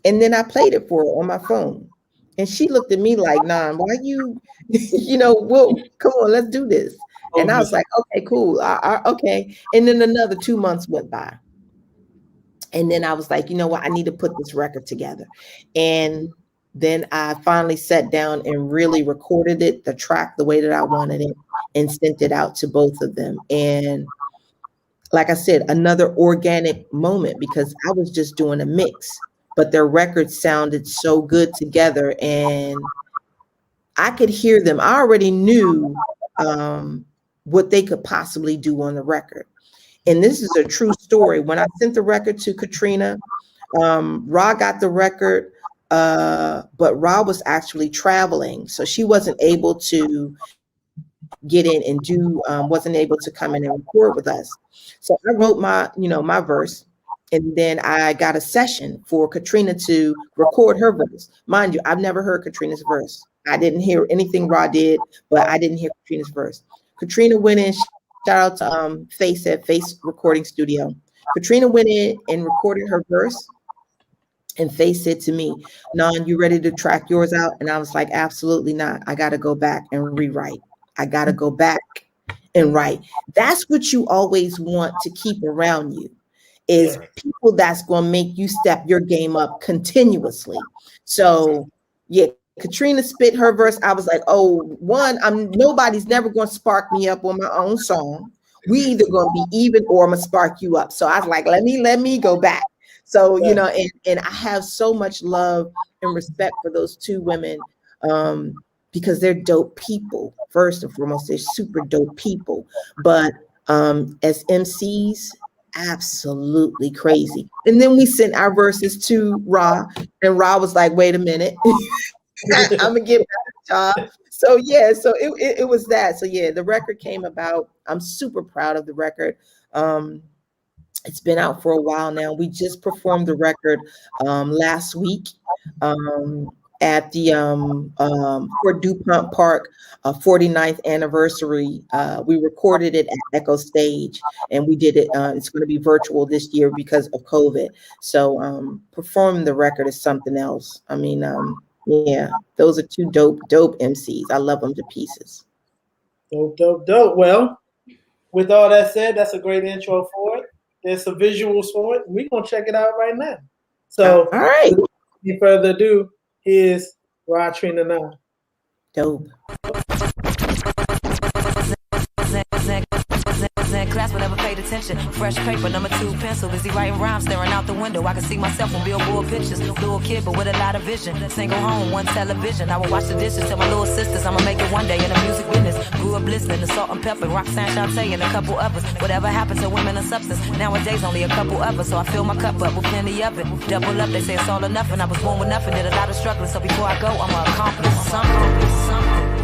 And then I played it for her on my phone. And she looked at me like, nah, why you, well, come on, let's do this. And I was like, okay, cool. Okay. And then another 2 months went by. And then I was like, you know what? I need to put this record together. And then I finally sat down and really recorded it, the track, the way that I wanted it, and sent it out to both of them. And like I said, another organic moment because I was just doing a mix, but their records sounded so good together and I could hear them. I already knew what they could possibly do on the record. And this is a true story. When I sent the record to Katrina, Ra got the record, but Ra was actually traveling. So she wasn't able to get in and wasn't able to come in and record with us. So I wrote my verse. And then I got a session for Katrina to record her verse. Mind you, I've never heard Katrina's verse. I didn't hear anything Ra did, but I didn't hear Katrina's verse. Katrina went in, shout out to Face at Face Recording Studio. Katrina went in and recorded her verse. And Faye said to me, "Non, you ready to track yours out?" And I was like, "Absolutely not. I got to go back and rewrite. I got to go back and write." That's what you always want to keep around you, is people that's going to make you step your game up continuously. So yeah, Katrina spit her verse. I was like, oh, nobody's never going to spark me up on my own song. We either going to be even or I'm going to spark you up. So I was like, let me go back. So, you know, and I have so much love and respect for those two women, because they're dope people. First and foremost, they're super dope people. But as MCs, absolutely crazy. And then we sent our verses to Ra, and Ra was like, wait a minute, I'm gonna get back to y'all. So yeah, so it was that. So yeah, the record came about. I'm super proud of the record. It's been out for a while now. We just performed the record last week at the Fort DuPont Park 49th anniversary. We recorded it at Echo Stage, and we did it. It's going to be virtual this year because of COVID. So performing the record is something else. I mean, yeah, those are two dope MCs. I love them to pieces. Dope. Well, with all that said, that's a great intro for it. There's some visuals for it. We're going to check it out right now. So, all right. Without any further ado, here's Ra Trina Nine. Dope. Class but never paid attention. Fresh paper, number 2 pencil. Busy writing rhymes, staring out the window. I can see myself on billboard pictures. Little kid, but with a lot of vision. Single home, one television. I would wash the dishes, tell my little sisters I'ma make it one day in the music business. Grew up listening to Salt and Pepper, Roxanne Shante, and a couple others. Whatever happened to women of substance? Nowadays, only a couple others. So I fill my cup up with plenty of it. Double up, they say it's all or nothing. I was born with nothing, did a lot of struggling. So before I go, I'ma accomplish something.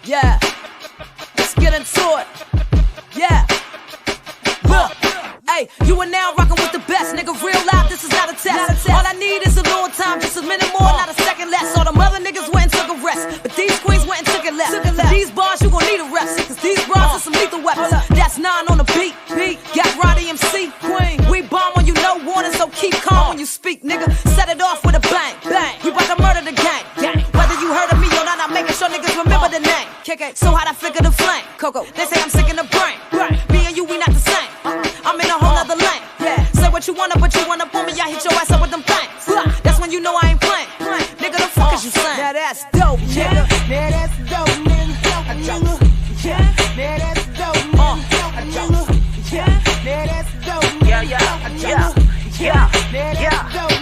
Yeah, let's get into it. Yeah, look, hey, you are now rocking with the best, nigga. Real life, this is not a test. All I need is a little time, just a minute more, not a second less. All the mother niggas went and took a rest, but these queens went and took it left. For these bars, you gon' need a rest, cause these bras are some lethal weapons. That's 9 on the beat. Got Roddy MC, Queen. We bomb when you know warning, so keep calm when you speak, nigga. Set it off with a bang. We bout to murder the gang. Whether you heard of me or not, I'm making sure niggas remember the name. So how'd I flicker the flame? Coco, they say I'm sick in the brain. Me and you, we not the same. I'm in a whole nother lane. Say what you wanna, but you wanna pull me, I hit your ass up with them things. That's when you know I ain't playing. Nigga, the fuck is you saying? Now that's dope, nigga. Now that's dope, nigga. Yeah, now that's dope, nigga. Yeah, now that's dope,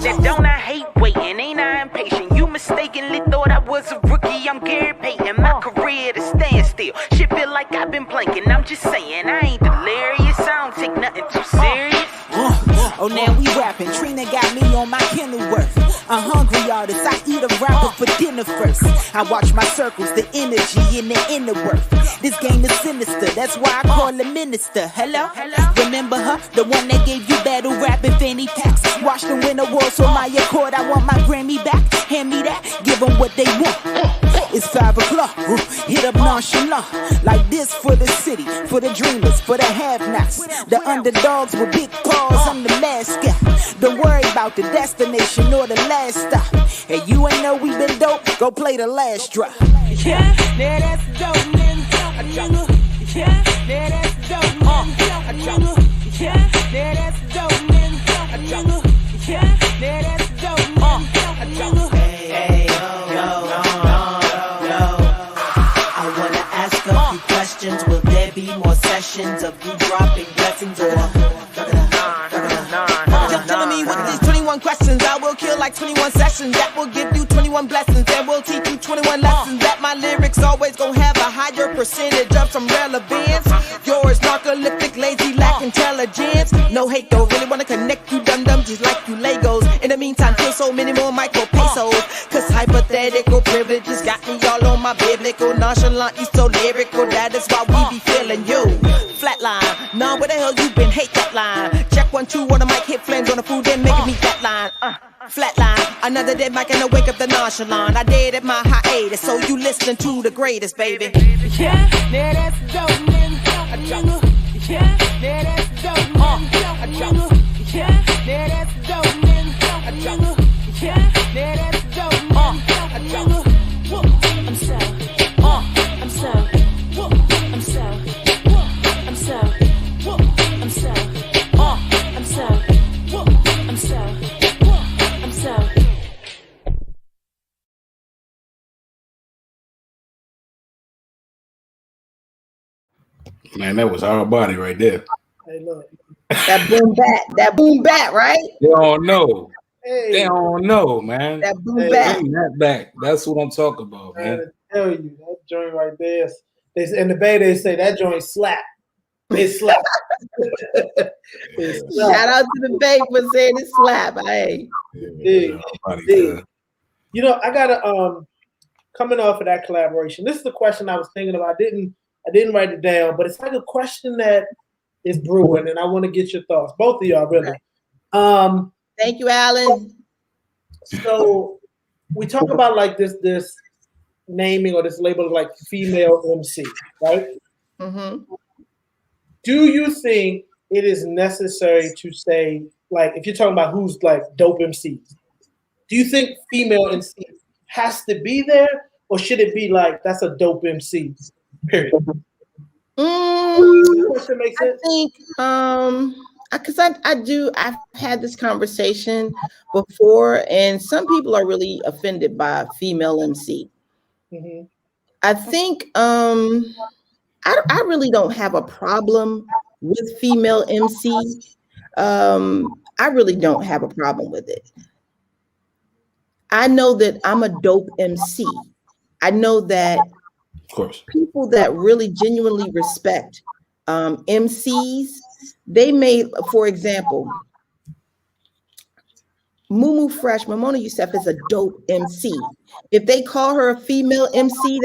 Now don't I hate waiting, ain't I impatient? You mistakenly thought I was a rookie, I'm Gary Payton. My career at a standstill, shit feel like I've been blanking. I'm just saying, I ain't delirious, I don't take nothing too serious. Oh, now we rapping. Trina got me on my Kenilworth. A hungry artist, I eat a rapper for dinner first. I watch my circles, the energy in the inner work. This game is sinister, that's why I call her minister. Hello? Remember her? The one that gave you battle rap and fanny packs. Watch the win awards on my accord, I want my Grammy back. Hand me that, give them what they want. It's 5 o'clock, hit up nonchalant. Like this for the city, for the dreamers, for the have-nots. The underdogs with big paws, I'm the mascot. Don't worry about the destination or the last stop. Hey, you ain't know we been dope, go play the last drop. Yeah, now that's dope, nigga. Yeah, now that's dope, nigga. Yeah, now that's dope, nigga. Yeah, now that's dope, nigga. Hey, yo. I wanna ask a few questions. Will there be more sessions of you dropping blessings or? Telling me with these 21 questions, I will kill like 21 sessions. That will give you 21 blessings and will teach you 21 lessons. That my lyrics always gon' have a higher percentage of some relevance. Yours narcoleptic, lazy, lack intelligence. No hate though, really wanna connect you dum-dum just like you Legos. In the meantime, kill so many more micro pesos. Cause hypothetical privileges got me all on my biblical. Nonchalant, you so lyrical, that is why we be feeling you. Flatline, nah, where the hell you been? Hate that line. Check 1, 2 on the mic, hit flames on the food, then making me that line. Flatline, another dead mic and I wake up the nonchalant. I did at my hiatus, so you listen to the greatest, baby. Yeah, that's dope, nigga. Yeah, that's dope, nigga. Yeah, that's dope, nigga. Yeah, that's dope, nigga. I'm so, I'm so, I'm so, I'm so, I'm so, I'm so, I'm so, I'm so. Man, that was our body right there. Hey, look. That boom bat, right? They don't know. Hey, They don't know, man. That boom Hey, bat. Bring that back. That's what I'm talking about, man. I tell you, that joint right there. In the Bay, they say that joint slap. It slap. It slap. Shout out to the Bay for saying it slap. Hey. Big, Our body, big. man. You know, I gotta coming off of that collaboration. This is the question I was thinking about. I didn't write it down, but it's like a question that is brewing, and I want to get your thoughts, both of y'all, really. Thank you, Alan. So we talk about like this naming or this label of like female MC, right? Mm-hmm. Do you think it is necessary to say, like, if you're talking about who's like dope MCs, do you think female MC has to be there, or should it be like that's a dope MC? Period. Question makes I sense? think because I've had this conversation before, and some people are really offended by female MC. Mm-hmm. I think I really don't have a problem with female MC. I really don't have a problem with it. I know that I'm a dope MC. I know that Of course. people that really genuinely respect MCs, they may, for example, Mumu Fresh, Mamona Youssef is a dope MC. If they call her a female MC,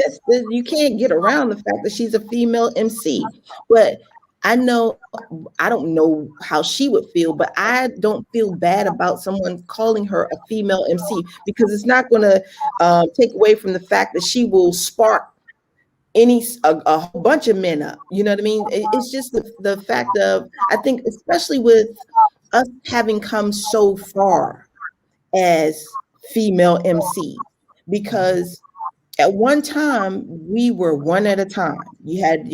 you can't get around the fact that she's a female MC. But I don't know how she would feel, but I don't feel bad about someone calling her a female MC because it's not going to take away from the fact that she will spark a whole bunch of men up. You know what I mean? It's just the fact of, I think, especially with us having come so far as female MC, because at one time we were one at a time. You had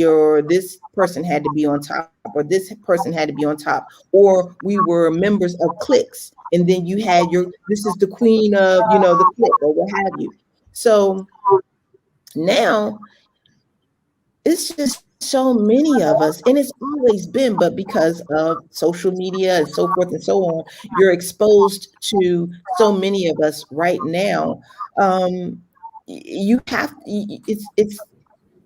this person had to be on top, or this person had to be on top, or we were members of cliques, and then you had this is the queen of the clique or what have you. So now it's just so many of us, and it's always been, but because of social media and so forth and so on, you're exposed to so many of us right now. It's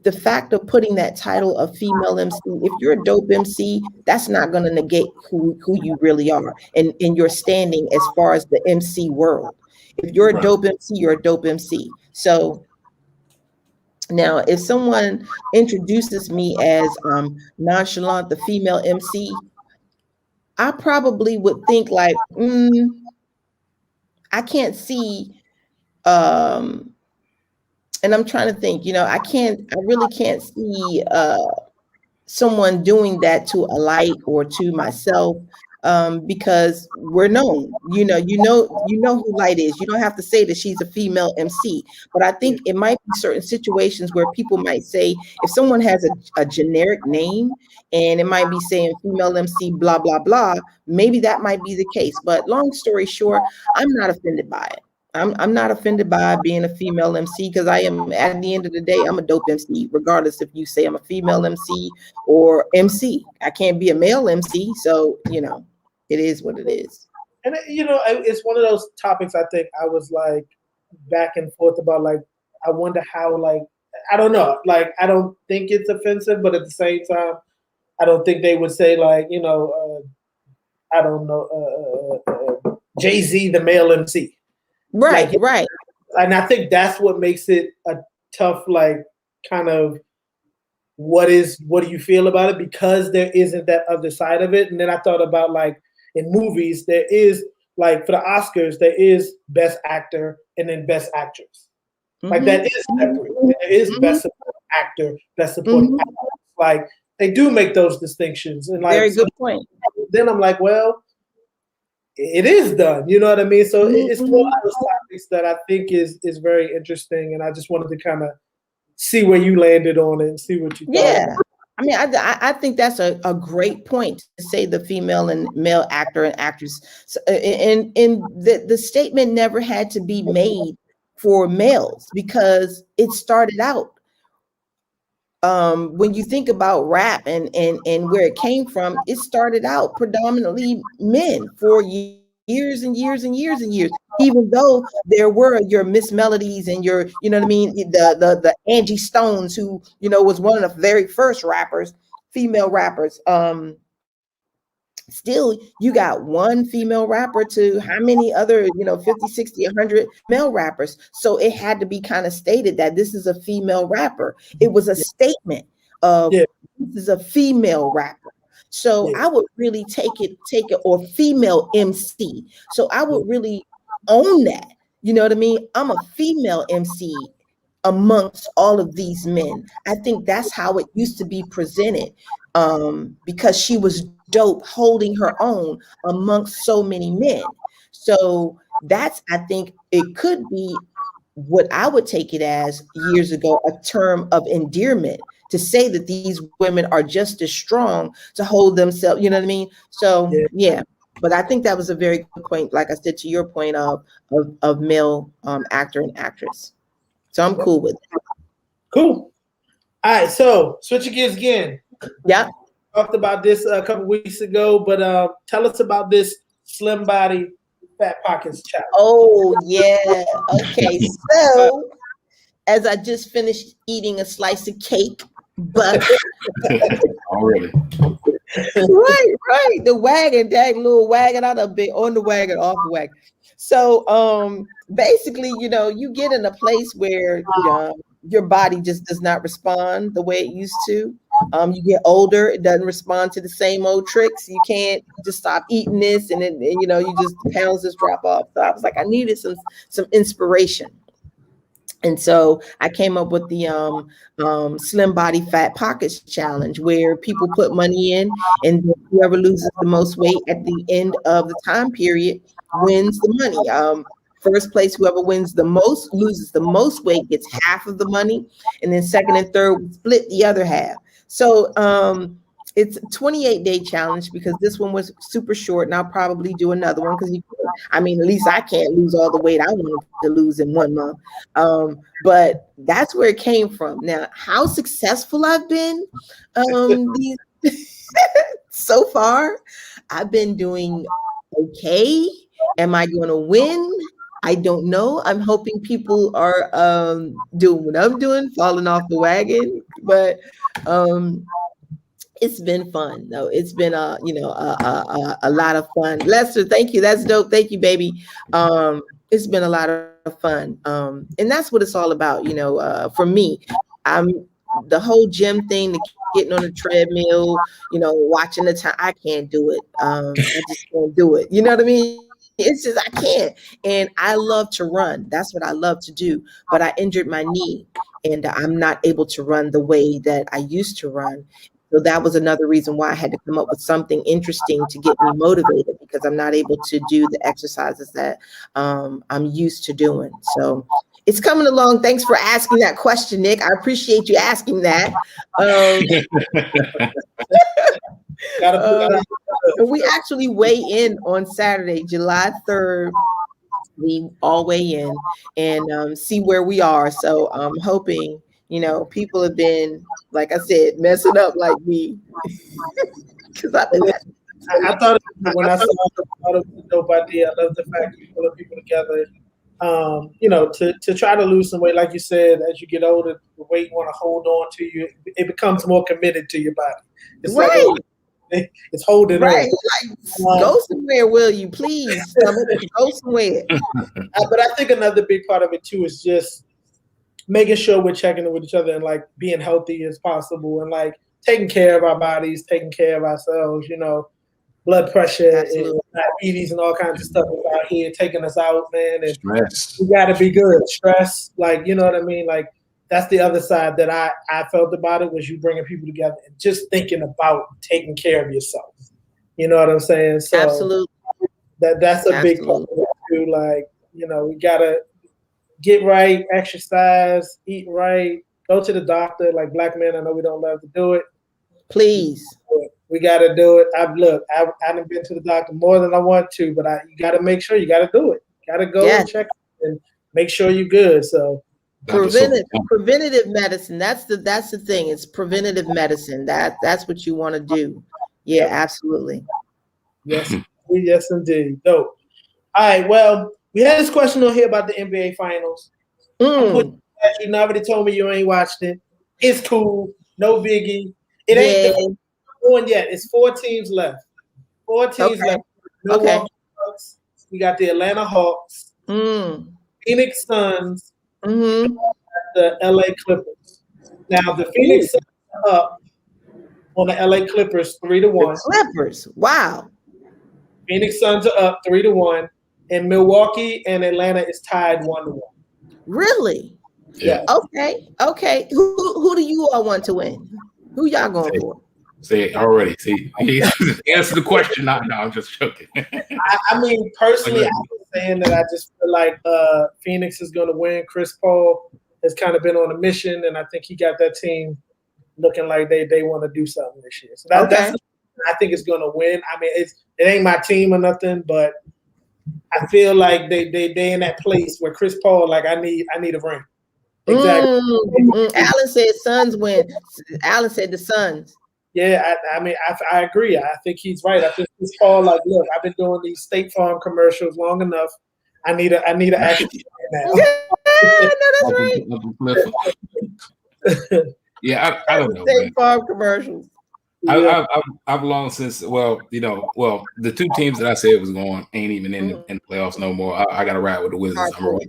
the fact of putting that title of female MC. If you're a dope MC, that's not going to negate who you really are and your standing as far as the MC world. If you're a dope MC, you're a dope MC. So now, if someone introduces me as Nonchalant, the female MC, I probably would think like, I can't see, and I'm trying to think, I really can't see someone doing that to a light or to myself, because we're known, you know who Light is. You don't have to say that she's a female MC, but I think it might be certain situations where people might say, if someone has a generic name and it might be saying female MC, blah, blah, blah, maybe that might be the case. But long story short, I'm not offended by it. I'm not offended by being a female MC, because I am, at the end of the day, I'm a dope MC, regardless if you say I'm a female MC or MC. I can't be a male MC, so it is what it is. And it's one of those topics I think I was like back and forth about. Like, I wonder how, like, I don't know, like, I don't think it's offensive, but at the same time, I don't think they would say like, I don't know, Jay-Z, the male MC. Right, like, right. And I think that's what makes it a tough, like, kind of, what do you feel about it? Because there isn't that other side of it. And then I thought about, like, in movies, there is like for the Oscars, there is Best Actor and then Best Actress. Like that is separate. There is Best Supporting Actor, Best Supporting Actress. Like they do make those distinctions. And like, Very good point. Then I'm like, well, it is done. You know what I mean? So it's one of those topics that I think is very interesting, and I just wanted to kind of see where you landed on it and see what you thought. Yeah. I mean, I think that's a great point to say the female and male actor and actress. So, and the statement never had to be made for males because it started out. When you think about rap and where it came from, it started out predominantly men for years and years and years and years. Even though there were your Miss Melodies and your, you know what I mean, the Angie Stones, who, you know, was one of the very first rappers, female rappers. Still, you got one female rapper to how many other, you know, 50, 60, 100 male rappers. So it had to be kind of stated that this is a female rapper. It was a statement of this is a female rapper. So I would really take it, or female MC. So I would really own that. You know what I mean? I'm a female MC amongst all of these men. I think that's how it used to be presented, because she was dope, holding her own amongst so many men. So that's, I think it could be what I would take it as years ago, a term of endearment, to say that these women are just as strong to hold themselves, you know what I mean? So yeah, but I think that was a very good point, like I said, to your point of male actor and actress. So I'm cool with it. Cool. All right, so switching gears again. Yeah. Talked about this a couple weeks ago, but tell us about this Slim Body Fat Pockets challenge. Oh yeah. Okay. So as I just finished eating a slice of cake, but already. right. The wagon, that little wagon, I'd have been on the wagon, off the wagon. So basically, you know, you get in a place where your body just does not respond the way it used to. You get older, it doesn't respond to the same old tricks. You can't just stop eating this, and then you know, you just pounds just drop off. So I was like, I needed some inspiration. And so I came up with the Slim Body Fat Pockets challenge, where people put money in, and whoever loses the most weight at the end of the time period wins the money. First place, whoever wins the most, loses the most weight, gets half of the money, and then second and third will split the other half. So it's a 28-day challenge, because this one was super short, and I'll probably do another one, because at least I can't lose all the weight I wanted to lose in 1 month. But that's where it came from. Now, how successful I've been so far, I've been doing okay. Am I going to win? I don't know. I'm hoping people are doing what I'm doing, falling off the wagon. But it's been fun. No, it's been a lot of fun. Lester, thank you. That's dope. Thank you, baby. It's been a lot of fun. And that's what it's all about. You know, for me, the whole gym thing, getting on the treadmill, you know, watching the time. I can't do it. I just can't do it. You know what I mean? It's just, I can't. And I love to run. That's what I love to do. But I injured my knee, and I'm not able to run the way that I used to run. So that was another reason why I had to come up with something interesting to get me motivated, because I'm not able to do the exercises that I'm used to doing. So it's coming along. Thanks for asking that question, Nick. I appreciate you asking that. We actually weigh in on Saturday, July 3rd. We all weigh in and see where we are. So I'm hoping, you know, people have been, like I said, messing up like me. Because I've been I thought when I saw it, I thought it was a dope idea. I love the fact you pull people together. You know, to try to lose some weight, like you said, as you get older, the weight you want to hold on to you, it becomes more committed to your body. It's right. Like it's holding right. on. Like, go somewhere, will you? Please. Go somewhere. But I think another big part of it too is just making sure we're checking in with each other and like being healthy as possible, and like taking care of our bodies, taking care of ourselves. You know, blood pressure Absolutely. and diabetes and all kinds of stuff is out here taking us out, man. And Stress. we got to be good. Stress, like, you know what I mean? Like, that's the other side that I felt about it, was you bringing people together and just thinking about taking care of yourself. You know what I'm saying? So Absolutely. That's a big part of it too. Like, you know, we got to get right, exercise, eat right, go to the doctor. Like, black men, I know we don't love to do it. Please. We got to do it. I haven't been to the doctor more than I want to, but you got to make sure you got to do it. Got to go and check and make sure you're good. So preventative medicine. That's the thing. It's preventative medicine. That's what you want to do. Yeah, absolutely. Yes, yes, indeed. Dope. All right. Well, we had this question on here about the NBA Finals. You already told me you ain't watched it. It's cool. No biggie. It ain't on yet. It's 4 teams left. 4 teams left. Milwaukee Bucks. We got the Atlanta Hawks. Phoenix Suns. The LA Clippers. Now the Phoenix Suns are up on the LA Clippers 3-1. Clippers. Wow. Phoenix Suns are up 3-1, and Milwaukee and Atlanta is tied 1-1. Really? Yeah. Okay. Who do you all want to win? Who y'all going for? Say already. See, answer the question. No, I'm just joking. I mean, personally, I was saying that I just feel like Phoenix is going to win. Chris Paul has kind of been on a mission, and I think he got that team looking like they want to do something this year. So that's I think it's going to win. I mean, it ain't my team or nothing, but I feel like they in that place where Chris Paul, like, I need a ring. Exactly. Alan said Suns win. Alan said the Suns. Yeah, I mean, I agree. I think he's right. I think Chris Paul, like, look, I've been doing these State Farm commercials long enough. I need an action now. That's right. Yeah, I don't know. State Farm commercials. I've long since, the 2 teams that I said was going ain't even in the playoffs no more. I got to ride with the Wizards. I'm a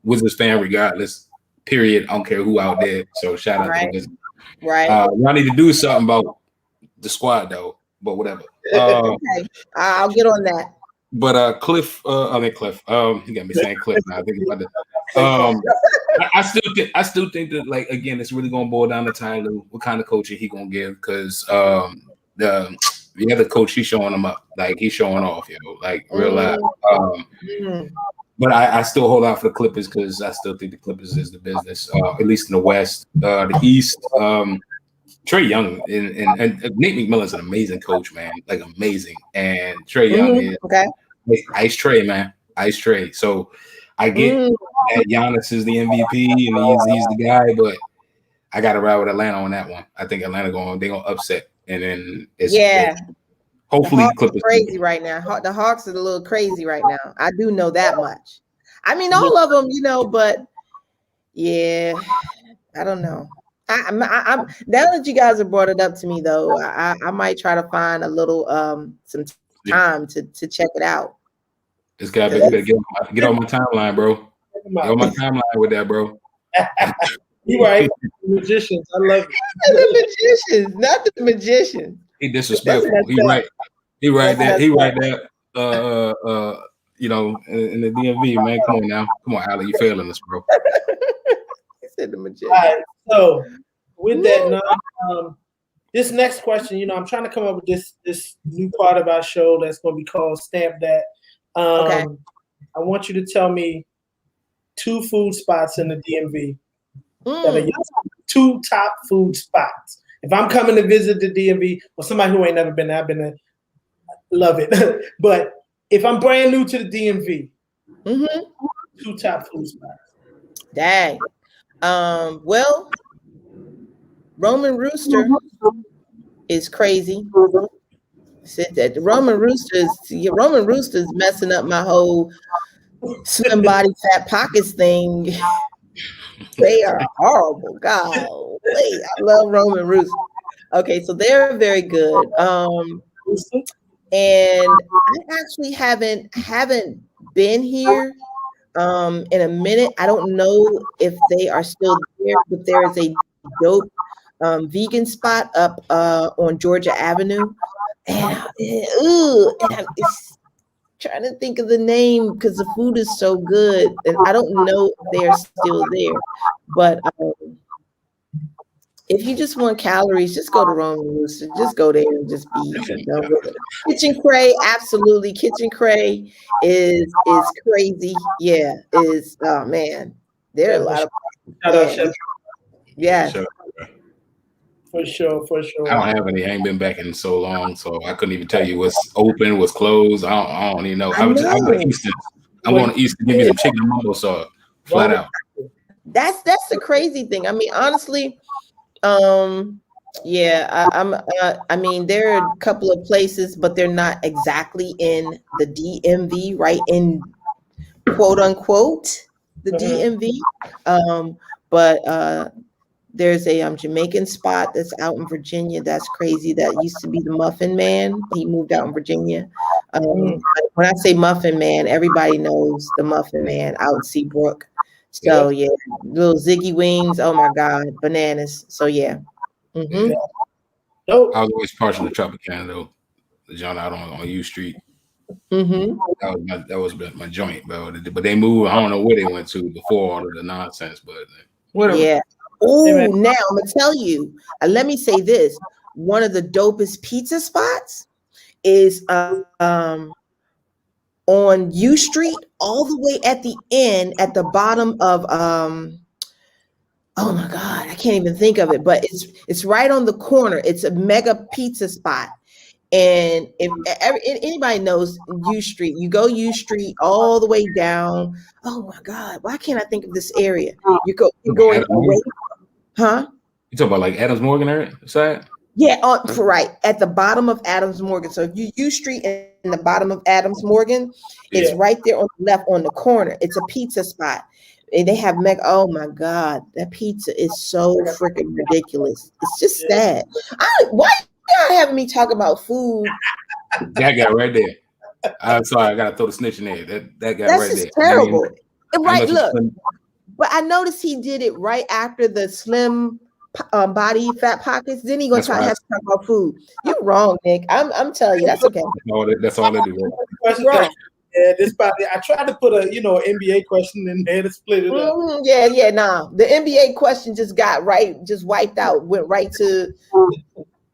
Wizards fan regardless. Period. I don't care who out there. So shout out to the Wizards. Right. Y'all need to do something about the squad though. But whatever. Okay. I'll get on that. But Cliff. You got me saying Cliff now. I think about that. I still think that, like, again, it's really gonna boil down to Tyler, what kind of coaching he gonna give, because the other coach, he's showing him up, like he's showing off, like real life. But I still hold out for the Clippers because I still think the Clippers is the business, at least in the West. The East, Trae Young and Nate McMillan's an amazing coach, man, like amazing. And Trae Young is Ice Trae, man, Ice Trae. So I get that Giannis is the MVP and he's the guy, but I got to ride with Atlanta on that one. I think Atlanta they're gonna upset, and then hopefully the Hawks are crazy right now. The Hawks are a little crazy right now. I do know that much. I mean, all of them, but yeah, I don't know. I'm now that you guys have brought it up to me, though, I might try to find a little some time to check it out. This guy better get on my timeline, bro. Get on my timeline with that, bro. You right, magicians. I love it. The magicians, not the magicians. He disrespectful. He right there. He right there. In the DMV, man. Come on now. Come on, Allie. You failing us, bro. He said the magician. All right. So with that, this next question, I'm trying to come up with this new part of our show that's going to be called Stamp That. I want you to tell me 2 food spots in the DMV that are your 2 top food spots. If I'm coming to visit the DMV, or somebody who ain't never been there, I've been there, love it. But if I'm brand new to the DMV, 2 top food spots. Dang. Well, Roman Rooster is crazy. Said that Roman Rooster's messing up my whole slim body fat pockets thing. They are horrible. God, I love Roman Rooster. Okay, so they're very good. And I actually haven't been here in a minute. I don't know if they are still there, but there is a dope vegan spot up on Georgia Avenue. And, and I'm trying to think of the name because the food is so good, and I don't know if they're still there. But if you just want calories, just go to Roman Rooster. Just go there and just be done with it. Kitchen Cray, absolutely. Kitchen Cray is crazy. Yeah, is oh man, there are a lot of Shout out, Chef. yeah. For sure. I don't have any. I ain't been back in so long, so I couldn't even tell you what's open, what's closed. I don't even know. I'm Easton. I'm going to Easton. Give me some chicken and mumbo sauce, flat out. That's the crazy thing. I mean, honestly, yeah, I mean, there are a couple of places, but they're not exactly in the DMV, right? In quote unquote the DMV. But there's a Jamaican spot that's out in Virginia. That's crazy. That used to be the Muffin Man. He moved out in Virginia. When I say Muffin Man, everybody knows the Muffin Man out in Seabrook. So yeah, little Ziggy wings. Oh my God, bananas. So yeah. Mm-hmm. I was always partial to Tropicana though. The John out on U Street. Mm-hmm. That was my joint, bro. But they moved. I don't know where they went to before all of the nonsense, but whatever. Yeah. Oh, now I'm gonna tell you. Let me say this: one of the dopest pizza spots is on U Street, all the way at the end, at the bottom of oh my God, I can't even think of it, but it's right on the corner. It's a mega pizza spot. And if anybody knows U Street, you go U Street all the way down. Oh my God, why can't I think of this area? You're going away, huh? You talk about like Adams Morgan area side? Yeah, right at the bottom of Adams Morgan. So if you U Street in the bottom of Adams Morgan, it's right there on the left on the corner. It's a pizza spot. And they have oh my God, that pizza is so freaking ridiculous. It's just sad. Why y'all having me talk about food? That guy right there. I'm sorry, I gotta throw the snitch in there. That guy right there. That's terrible. Right, look. But I noticed he did it right after the slim body fat pockets. Then he gonna have to talk about food. You're wrong, Nick. I'm telling you, that's okay. That's all they do. Wrong. Yeah, this probably. I tried to put a NBA question in there to split it up. Yeah, nah. The NBA question just wiped out. Went right to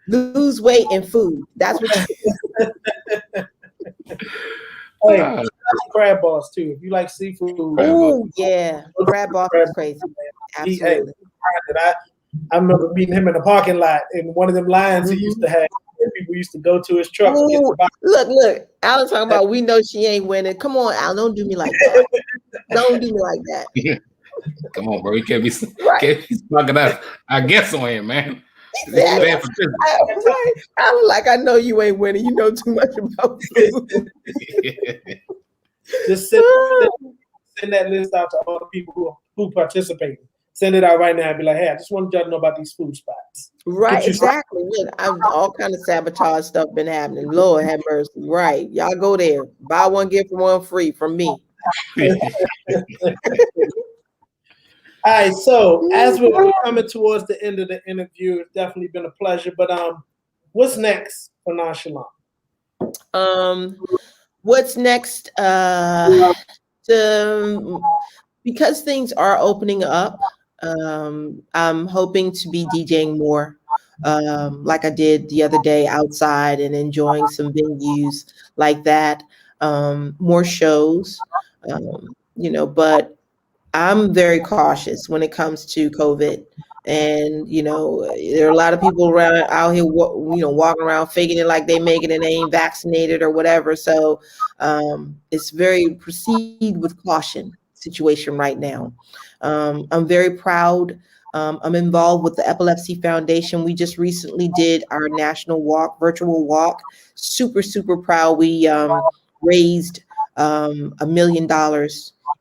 lose weight and food. That's what. Hey, crab balls too. If you like seafood. Oh yeah, crab balls is crazy. Absolutely. I remember meeting him in the parking lot in one of them lines he used to have. People used to go to his truck. Look. Alan talking about we know she ain't winning. Come on, Alan, don't do me like that. Don't do me like that. Come on, bro. You can't be fucking up. I guess on him, man. Exactly. I'm like, I know you ain't winning. You know too much about food. Just send that list out to all the people who participate. Send it out right now and be like, hey, I just wanted y'all to know about these food spots. Right, exactly. Look, all kind of sabotage stuff been happening. Lord have mercy. Right. Y'all go there. Buy one, get one free from me. All right, so as we're coming towards the end of the interview, it's definitely been a pleasure. But what's next for Nonchalant? What's next? Because things are opening up, I'm hoping to be DJing more, like I did the other day outside and enjoying some venues like that, more shows, but I'm very cautious when it comes to COVID. And, there are a lot of people out here, walking around faking it like they making it and they ain't vaccinated or whatever. So it's very proceed with caution situation right now. I'm very proud. I'm involved with the Epilepsy Foundation. We just recently did our national virtual walk. Super, super proud. We raised $1 million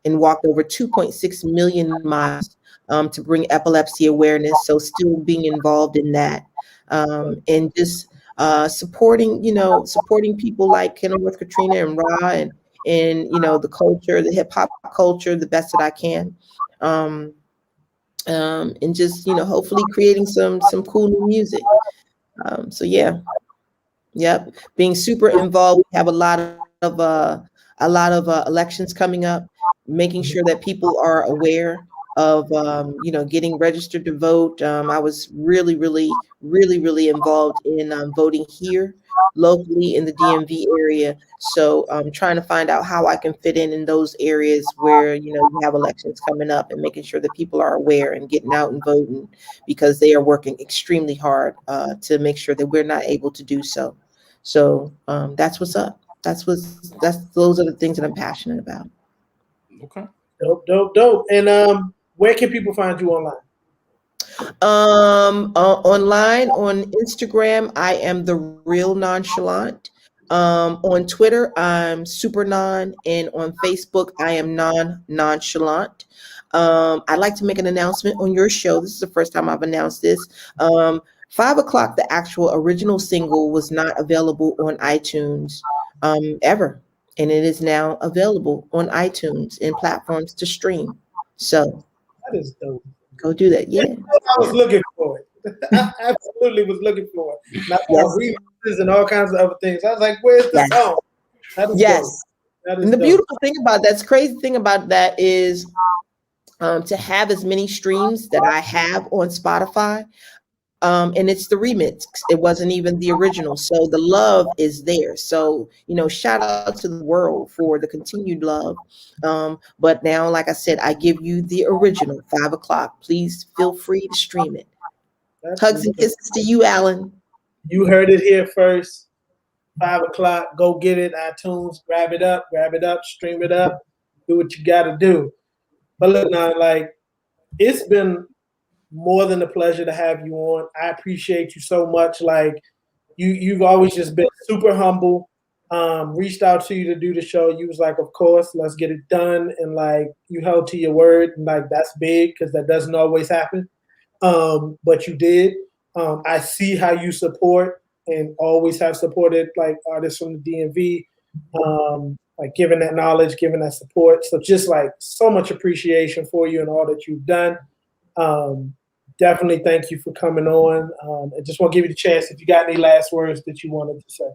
and walked over 2.6 million miles to bring epilepsy awareness. So still being involved in that, and just supporting people like Kenilworth, Katrina, and Ra, and the culture, the hip hop culture, the best that I can, and just hopefully creating some cool new music. So yeah. Yep. Being super involved. We have a lot of elections coming up, making sure that people are aware of getting registered to vote. I was really involved in voting here locally in the DMV area. So I'm trying to find out how I can fit in those areas where you have elections coming up, and making sure that people are aware and getting out and voting, because they are working extremely hard to make sure that we're not able to do so. So that's what's up. Those are the things that I'm passionate about. Okay. Dope. And where can people find you online? Online on Instagram, I am the real nonchalant. On Twitter, I'm super non, and on Facebook, I am nonchalant. I'd like to make an announcement on your show. This is the first time I've announced this. 5 o'clock, the actual original single, was not available on iTunes ever, and it is now available on iTunes and platforms to stream. So That is dope. go do that. Yeah. I was looking for it. I absolutely was looking for it. Not remixes and all kinds of other things. I was like, "Where's the song?" That is dope. That is And the dope. beautiful thing about that's crazy thing about that is to have as many streams that I have on Spotify. And it's the remix. It wasn't even the original. So the love is there. So, shout out to the world for the continued love. But now, like I said, I give you the original 5 o'clock. Please feel free to stream it. Hugs and kisses to you, Alan. You heard it here first. 5 o'clock. Go get it. iTunes. Grab it up. Stream it up. Do what you got to do. But look, now, it's been more than a pleasure to have you on. I appreciate you so much. You've always just been super humble. Reached out to you to do the show. You was like, of course, let's get it done. And you held to your word. And that's big, because that doesn't always happen. But you did. I see how you support and always have supported artists from the DMV. Giving that knowledge, giving that support. So just so much appreciation for you and all that you've done. Definitely thank you for coming on. I just want to give you the chance if you got any last words that you wanted to say.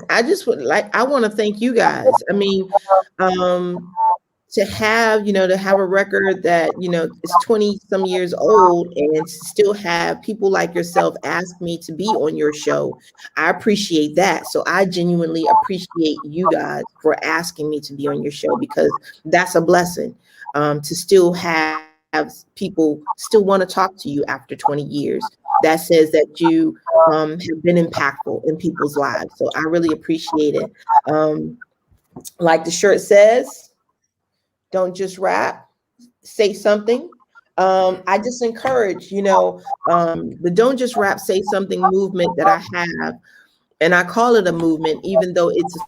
I want to thank you guys. I mean, to have a record that, is 20 some years old, and still have people like yourself ask me to be on your show. I appreciate that. So I genuinely appreciate you guys for asking me to be on your show, because that's a blessing, to still have people still want to talk to you after 20 years. That says that you have been impactful in people's lives. So I really appreciate it. Like the shirt says, don't just rap, say something. I just encourage, the don't just rap, say something movement that I have. And I call it a movement, even though it's a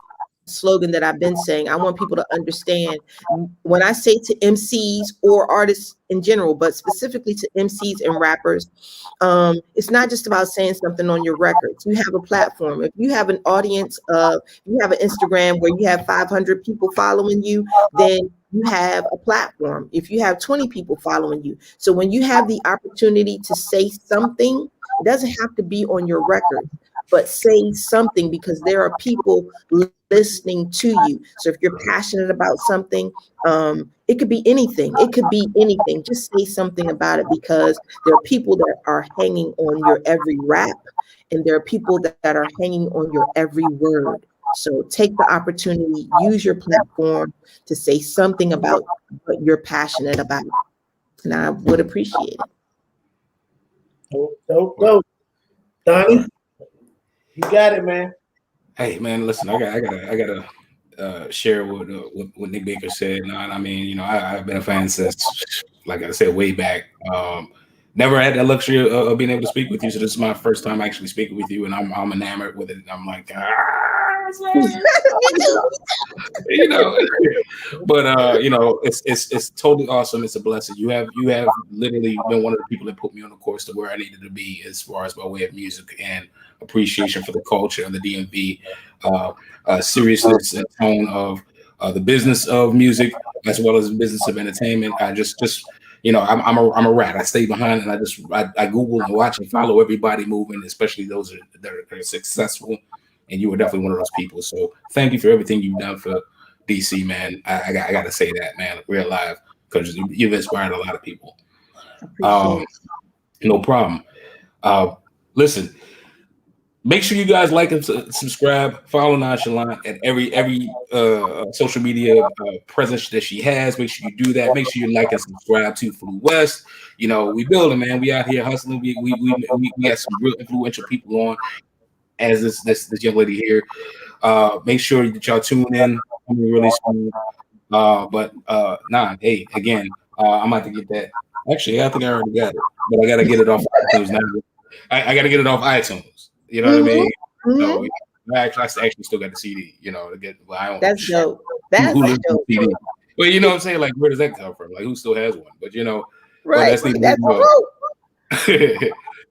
slogan that I've been saying. I want people to understand, when I say to MCs or artists in general, but specifically to MCs and rappers, it's not just about saying something on your records. You have a platform. If you have an audience, you have an Instagram where you have 500 people following you, then you have a platform. If you have 20 people following you. So when you have the opportunity to say something, it doesn't have to be on your record, but say something, because there are people listening to you. So if you're passionate about something, it could be anything. It could be anything. Just say something about it, because there are people that are hanging on your every rap, and there are people that are hanging on your every word. So take the opportunity, use your platform to say something about what you're passionate about. And I would appreciate it. Dope. Donnie, you got it, man. Hey, man, listen, I gotta share what Nick Baker said. I mean, I've been a fan since, like I said, way back. Never had that luxury of being able to speak with you. So this is my first time actually speaking with you, and I'm enamored with it. I'm like, but it's totally awesome. It's a blessing. You have literally been one of the people that put me on the course to where I needed to be, as far as by way of music and appreciation for the culture and the DMV, seriousness and tone of the business of music, as well as the business of entertainment. I'm a rat. I stay behind and I Google and watch and follow everybody moving, especially those that are successful. And you were definitely one of those people. So thank you for everything you've done for DC, man. I got to say that, man, real live, because you've inspired a lot of people. No problem. Listen, make sure you guys like and subscribe. Follow Nonchalant at every social media presence that she has. Make sure you do that. Make sure you like and subscribe to Flu West. We building, man. We out here hustling. We got some real influential people on, as this young lady here. Make sure that y'all tune in really soon. Hey, again, I'm about to get that. Actually, I think I already got it, but I gotta get it off iTunes now. I gotta get it off iTunes. You know what I mean? So I actually still got the CD. To get. Well, I don't. That's dope. That's dope. CD. Well, you know what I'm saying? Like, where does that come from? Like, who still has one? But right? That's dope.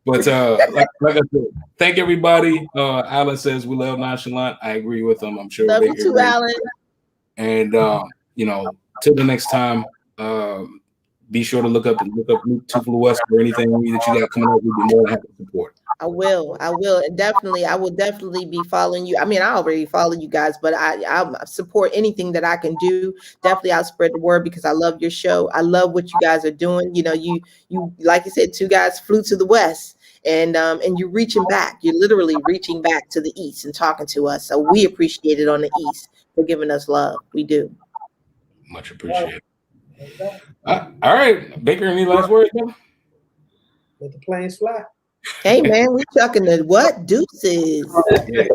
But like I said, thank everybody. Alan says we love Nonchalant. I agree with him. I'm sure. Love you too, Alan. And till the next time, be sure to look up Two Flu West or anything that you got coming up. We'd be more than happy to support. I will. Definitely. I will definitely be following you. I mean, I already follow you guys, but I support anything that I can do. Definitely, I'll spread the word because I love your show. I love what you guys are doing. You like you said, two guys flew to the West, and you're reaching back. You're literally reaching back to the East and talking to us. So we appreciate it on the East for giving us love. We do. Much appreciated. All right, Baker, any last words, man? Let the planes fly. Hey man, we chucking the what? Deuces. Yeah.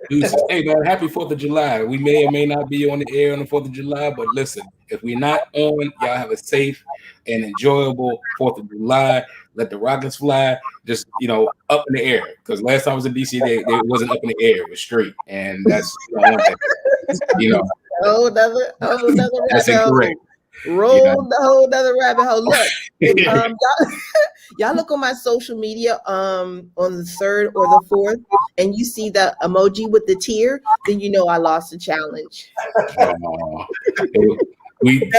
Deuces. Hey man, happy 4th of July. We may or may not be on the air on the 4th of July, but listen, if we're not on, y'all have a safe and enjoyable 4th of July. Let the rockets fly, just up in the air. Because last time I was in DC, they wasn't up in the air, it was straight. And that's that's incorrect. Roll the whole other rabbit hole. Look, y'all look on my social media on the 3rd or the 4th, and you see the emoji with the tear, then you know I lost the challenge. We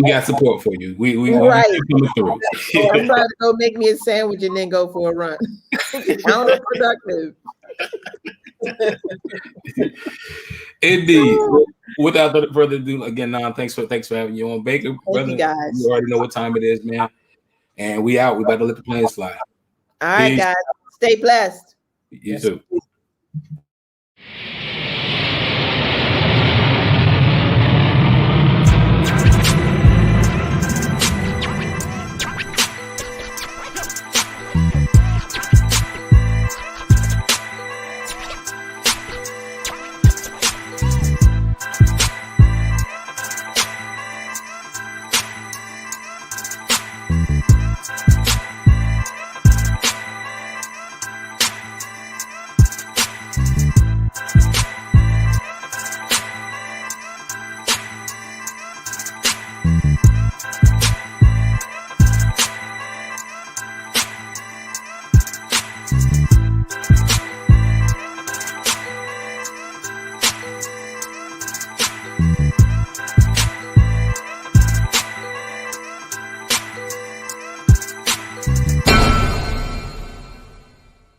got support for you. We right. Coming through. I'm trying to go make me a sandwich and then go for a run. Counterproductive. Indeed. Without further ado, again, Nan, thanks for having you on. Baker, brother, you guys. You already know what time it is, man. And we out. We about to let the planes fly. All right, guys. Stay blessed. You too.